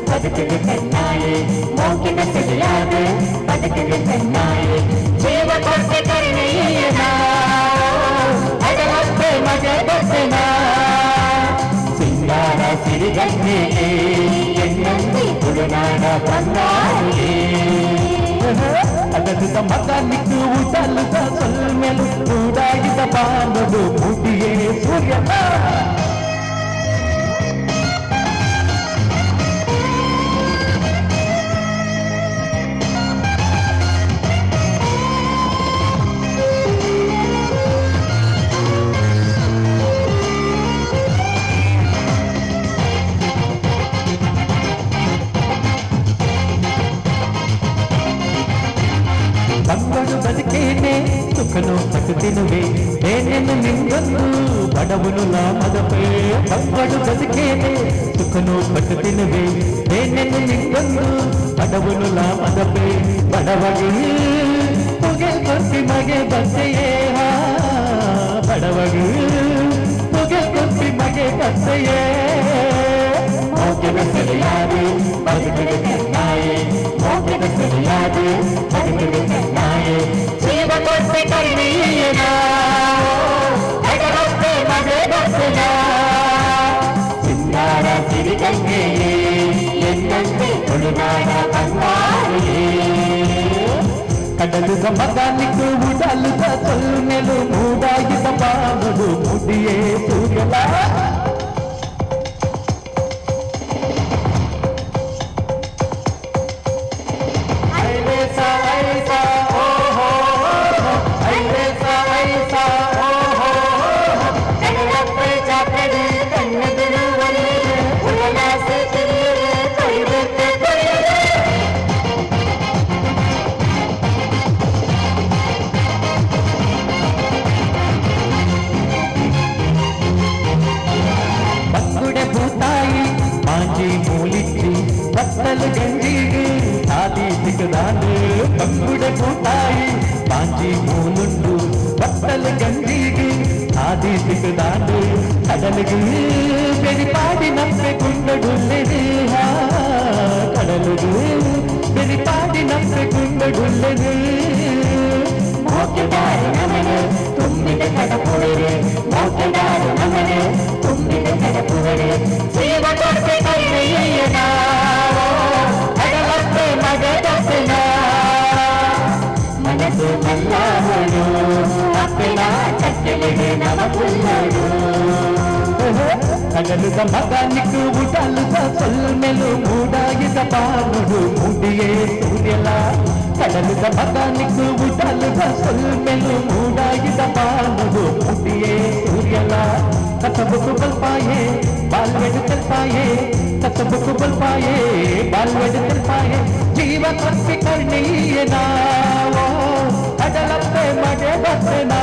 Speaker 6: ಬದುಕಿಗೆ ಕಣ್ಣಾಯೆ ಮೋಕಿನ ಸೆಳೆಯಾದೆ ಬದುಕಿಗೆ ಕಣ್ಣಾಯೆ ಜೀವ ಕೊಟ್ಟೆ ಕರುಣೆಯೇನ ಅಡಲಪ್ಪೆ ಮಗೆ ಬಸೆನ ಸಿಂಗಾರ ಸಿರಿಗನ್ನೆಗೆ ಎನ್ನಂದಿ ತುಳುನಾಡ ಬಂಗಾಳಿಗೆ ಅದದ ಮಗನಿಗೆ ಉಟಲದ ಸೊಲ್ಮೆಲು ಕೂಡಾಗಿದ ಬಾನದು ಮುಡಿಯೇ ಸೂರ್ಯನ ಬಂಗಡು ಬದುಕೇನೆ ಸುಖನು ಪಟ್ಟುತ್ತಿನುವೆ ಏನೇನು ನಿಂಗೊಂದು ಬಡವನು ಲಾಮದಪೇ ಬಂಗಡು ಬದುಕೇನೆ ಸುಖನು ಪಟ್ಟುತ್ತಿನುವೆ ಏನೇನು ನಿಂಗೊಂದು ಬಡವನು ಲಾಮದಪೇ ಬಡವಗೆ ತುಗೆ ಕೊಟ್ಟಿ ಮಗೆ ಬಸ್ಸೆಯೇ ಬಡವಗೆ ತುಗೆ ಕೊಟ್ಟಿ ಮಗೆ ಬಸ್ಸೆಯೇ ಮೋಕೆನ ಸರಿಯಾದೆ ಬದುಕಿಗೆ ಕಣ್ಣಾಯೆ ಮೋಕೆನ ಸರಿಯಾದೆ ಬದುಕಿಗೆ ಕಣ್ಣಾಯೆ ಜೀವ ಕೊಟ್ಟೆ ಕರುಣೆಯೇನ ಅಡಲಪ್ಪೆ ಮಗೆ ಬಸೆನ ಸಿಂಗಾರ ಸಿರಿಗಂಗೆಯೇ ಎನ್ನಂತೆ ತುಳುನಾಡ ಬಂಗಾಳಿಯೇ ಕಡಲುದ ಮಗನಿಗೂ ಉಡಲುದ ಸೊಲ್ಮೆಲು ಮೂಡಾಗಿದ ಬಾನುಡು ಮುಡಿಯೇ ಸೂರ್ಯಲ ಬತ್ತಲು ಗಂಜಿಗೆ ಆದಿ ಸಿಗದಾನು ಬಂಗುಡೆ ಕೂತಾಯಿ ಪಾಂಚಿ ಮೂಲುಂಡು ಬತ್ತಲು ಗಂಜಿಗೆ ಆದಿ ಸಿಗದಾನು ಕಡಲಿಗೆ ಬೆರಿಪಾಡಿ ನಪ್ಪೆ ಗುಂಡಡುಲ್ಲೆದೆ ಕಡಲಿಗೆ ಬೆರಿಪಾಡಿ ನಪ್ಪೆ ಗುಂಡಡುಲ್ಲೆದೆ ಮೋಕೆದಾರು ನಮನೆ ತುಂಬಿದ ಕಡಪುವರೆ ಮೋಕೆದಾರು ನಮನೆ ತುಂಬಿದ ಕಡಪುವರೆ ಜೀವ ಕೊಟ್ಟೆ ಕರುಣೆಯೇನ ಅಡಲಪ್ಪೆ ಮಗೆ ಬಸೆನ ಮನಸ್ಸು ಮಲ್ಲಾಹುಡು ಅಪ್ಪೆನ ಚಟ್ಟೆಲೆಗೆ ನಮ ಪುಲ್ಲಡು ಕಡಲುದ ಮಗನಿಗೂ ಉಡಲುದ ಸೊಲ್ಮೆಲು ಮೂಡಾಗಿದ ಬಾನುಡು ಮುಡಿಯೇ ಸೂರ್ಯಲ ಕಡಲುದ ಮಗನಿಗೂ ಉಡಲುದ ಸೊಲ್ಮೆಲು ಮೂಡಾಗಿದ ಬಾನುಡು ಮುಡಿಯೇ ಸೂರ್ಯಲ ಕಸಬುಕು ಬಲ್ಪಾಯೇ ಬಾಲ್ವೆಡು ತಲ್ಪಾಯೇ ಕಸಬುಕು ಬಲ್ಪಾಯೇ ಬಾಲ್ವೆಡು ತಲ್ಪಾಯೇ ಜೀವ ಕೊಟ್ಟಿ ಕರುಣೆಯೇನ ಅಡಲಪ್ಪೆ ಮಗೆ ಬಸೆನ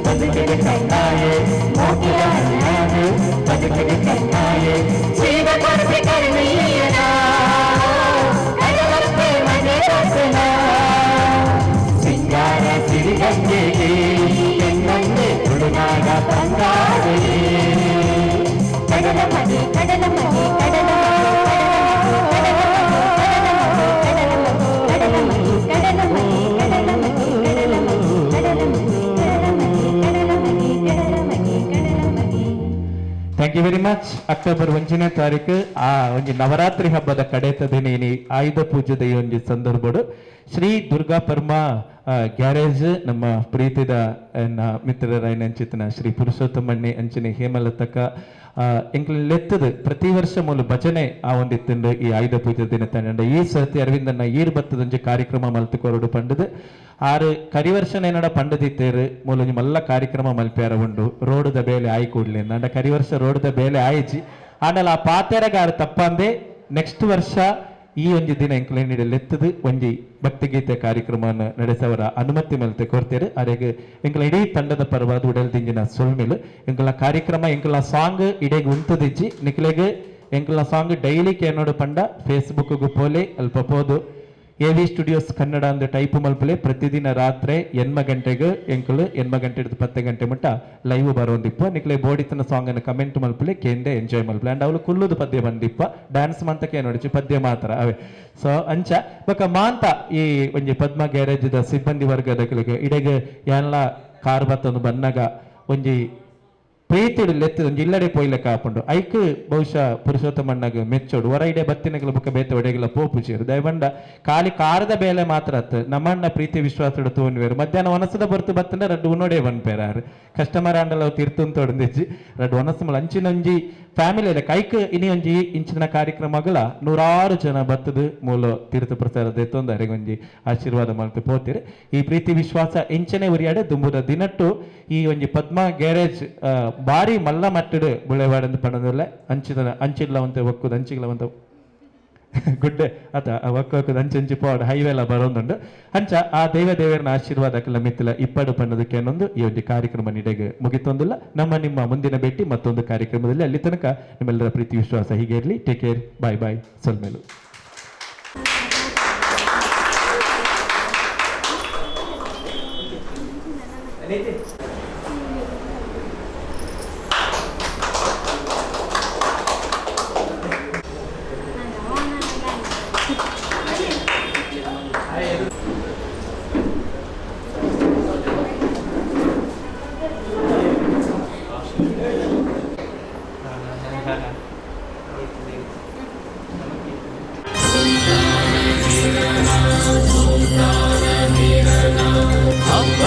Speaker 6: ಬದುಕಿಗೆ ಕಣ್ಣಾಯೆ ಮೋಕಿಯಾನೆ ಬದುಕಿಗೆ ಕಣ್ಣಾಯೆ ಜೀವ ಕೊಟ್ಟಿ ಕರುಣೆಯೇನ ಅಡಲಪ್ಪೆ ಮಗೆ ಬಸೆನ ಯು ವೆರಿ ಮಚ್. ಅಕ್ಟೋಬರ್ 1ನೇ ತಾರೀಕು ಆ ಒಂಜಿ ನವರಾತ್ರಿ ಹಬ್ಬದ ಕಡೆತ ದಿನ ಇನಿ ಆಯುಧ ಪೂಜೆದ ಈ ಒಂಜಿ ಸಂದರ್ಭಡು ಶ್ರೀ ದುರ್ಗಾ ಪರ್ಮಾ ಗ್ಯಾರೇಜ್ ನಮ್ಮ ಪ್ರೀತಿದ ಮಿತ್ರರೈನಂಚಿತನ ಶ್ರೀ ಪುರುಷೋತ್ತಮಣ್ಣಿ ಅಂಚನೆ ಹೇಮಲತಕ್ಕ ಎಂಕ್ಲೆತ್ತದು ಪ್ರತಿ ವರ್ಷ ಮೂಲ ಭಜನೆ ಆ ಒಂದಿತ್ತುಂಡು ಈ ಆಯುಧ ಪೂಜೆ ದಿನ ತಂಡ ಈ ಸರ್ತಿ ಅರವಿಂದನ್ನ ಈರ್ ಬತ್ತದೊಂಜಿ ಕಾರ್ಯಕ್ರಮ ಮಲ್ತುಕೊರಡು ಪಂಡದು ಆರು ಕರಿವರ್ಷನೇನಡ ಪಂಡದಿತ್ತೇರು ಮೂಲೊಂಜಿ ಮಲ್ಲ ಕಾರ್ಯಕ್ರಮ ಮಲ್ಪ್ಯಾರ ಉಂಡು ರೋಡ್ದ ಬೇಲೆ ಆಯಿ ಕೂಡ್ಲಿ ಅಂಡ ಕರಿವರ್ಷ ರೋಡ್ದ ಬೇಲೆ ಆಯ್ಜಿ ಆಂಡಲ ಆ ಪಾತೆರಗಾರು ತಪ್ಪಂದೆ ನೆಕ್ಸ್ಟ್ ವರ್ಷ ಈ ಒಂಜಿ ದಿನ ಎಂಕ್ಲೆತ್ತದು ಒಂಜಿ ಭಕ್ತಿಗೀತೆ ಕಾರ್ಯಕ್ರಮವನ್ನು ನಡೆಸವರ ಅನುಮತಿ ಮಲ್ತೆ ಕೊಡ್ತೇವೆ ಅರೆಗೆ ಎಂಕಲ ಇಡೀ ತಂಡದ ಪರವಾದ ಉಡಲ್ದಿಂಜಿನ ಸೊಲ್ಮೇಲು ಎಂಕಲ ಕಾರ್ಯಕ್ರಮ ಎಂಕಲ ಸಾಂಗ್ ಇಡೇಗೆ ಉಂತದಿಜ್ಜಿ ನಿಕ್ಲೆಗೆ ಎಂಕಲ ಸಾಂಗ್ ಡೈಲಿ ಕೇನೋಡು ಪಂಡ ಫೇಸ್ಬುಕ್ಗೂ ಪೋಲೆ ಅಲ್ಪ ಪೋದು AV ಸ್ಟುಡಿಯೋಸ್ ಕನ್ನಡ ಅಂದ ಟೈಪ್ ಮಲ್ಪಲೆ ಪ್ರತಿದಿನ ರಾತ್ರಿ 8 ಗಂಟೆಗೆ ಎಂಕಲು 8 ಗಂಟೆ ಹಿಡಿದು 10 ಗಂಟೆ ಮಟ್ಟ ಲೈವ್ ಬರೋಂದಿಪ್ಪ ನಿಕ್ಲೆ ಬೋಡಿತನ ಸಾಂಗ್ ಅನ್ನು ಕಮೆಂಟ್ ಮಲ್ಪಲೆ ಕೇಂದೆ ಎಂಜಾಯ್ ಮಲ್ಪಲೆ ಅಂಡ್ ಅವಳು ಕುಲ್ಲುದು ಪದ್ಯ ಬಂದಿಪ್ಪ ಡ್ಯಾನ್ಸ್ ಮಂತಕ್ಕೆ ನೋಡಿಚಿ ಪದ್ಯ ಮಾತ್ರ ಅವೇ ಸೊ ಅಂಚ ಬೊಕ ಮಾಂತ ಈ ಒಂಜಿ ಪದ್ಮ ಗ್ಯಾರೇಜ್ದ ಸಿಬ್ಬಂದಿ ವರ್ಗದ ಇಡೆಗೆ ಎಲ್ಲ ಕಾರ್ ಬತ್ತೊಂದು ಬನ್ನಗ ಒಂಜಿ ಪ್ರೀತಿಡು ಲೆತ್ತ ಒಂಜಿ ಇಲ್ಲಡೆ ಪೋಯ್ಲೆಕ್ಕ ಹಾಪುಂಡು ಐಕ್ ಬಹುಶಃ ಪುರುಷೋತ್ತಮಣ್ಣಗ ಮೆಚ್ಚೋಡು ಹೊರೈಡೆ ಬತ್ತಿನಗಳ ಬುಕ್ಕ ಬೇತ ಒಡೆಗಲ ಪೋಪು ಚೇರು ದಯವಂಡ ಖಾಲಿ ಕಾರದ ಬೇಲೆ ಮಾತ್ರ ಅತ್ತ ನಮ್ಮಣ್ಣ ಪ್ರೀತಿ ವಿಶ್ವಾಸಡು ತೋನ್ವೇರು ಮಧ್ಯಾಹ್ನ ಒನಸದ ಬರ್ತು ಬತ್ತಂಡ ರಡ್ಡು ಉನ್ನೋಡೆ ಬನ್ಪೇರಾರು ಕಸ್ಟಮರ್ ಆಂಡಲ ತೀರ್ತುನ್ ತೊಡಂದಿಜ್ಜಿ ರಡ್ಡು ಒನಸಮಲ ಅಂಚಿನೊಂಜಿ ಫ್ಯಾಮಿಲಿ ಕೈಕ್ ಇನಿ ಒಂಜಿ ಇಂಚಿನ ಕಾರ್ಯಕ್ರಮಗಳ 100 ಜನ ಬತ್ತದು ಮೂಲ ತೀರ್ಥ ಪ್ರಸಾರದ ತೊಂದರೆ ಒಂಜಿ ಆಶೀರ್ವಾದ ಮಾಡ್ತು ಪೋತಿರು ಈ ಪ್ರೀತಿ ವಿಶ್ವಾಸ ಇಂಚನೆ ಉರಿಯಾಡೆ ದುಂಬುದ ದಿನಟ್ಟು ಈ ಒಂಜಿ ಪದ್ಮ ಗ್ಯಾರೇಜ್ ಬಾರಿ ಮಲ್ಲ ಮಟ್ಟಡು ಬುಳೆವಾಡಂದು ಪಣದಲ್ಲ ಅಂಚಿಲ್ಲವಂತೆ ಒಕ್ಕುದು ಅಂಚಿಗ್ಲವಂತ ಗುಡ್ಡೆ ಅತ ಒಕ್ಕದ ಅಂಚಿ ಪೋಡ್ ಹೈವೇ ಎಲ್ಲ ಬರೋದುಂಡು ಅಂಚ ಆ ದೇವರನ ಆಶೀರ್ವಾದಕ್ಕೆಲ್ಲ ಮಿತ್ತಲ ಇಪ್ಪಡು ಪಣ್ಣದಕ್ಕೆ ಅನ್ನೊಂದು ಈ ಒಂದು ಕಾರ್ಯಕ್ರಮ ನಿಡೆಗೆ ಮುಗಿತೊಂದಿಲ್ಲ ನಿಮ್ಮ ಮುಂದಿನ ಭೇಟಿ ಮತ್ತೊಂದು ಕಾರ್ಯಕ್ರಮದಲ್ಲಿ ಅಲ್ಲಿ ತನಕ ನಿಮ್ಮೆಲ್ಲರ ಪ್ರೀತಿ ವಿಶ್ವಾಸ ಹೀಗೆ ಇರಲಿ. Take care. Bye bye. ಸೊಲ್ಮೇಲು.
Speaker 7: हम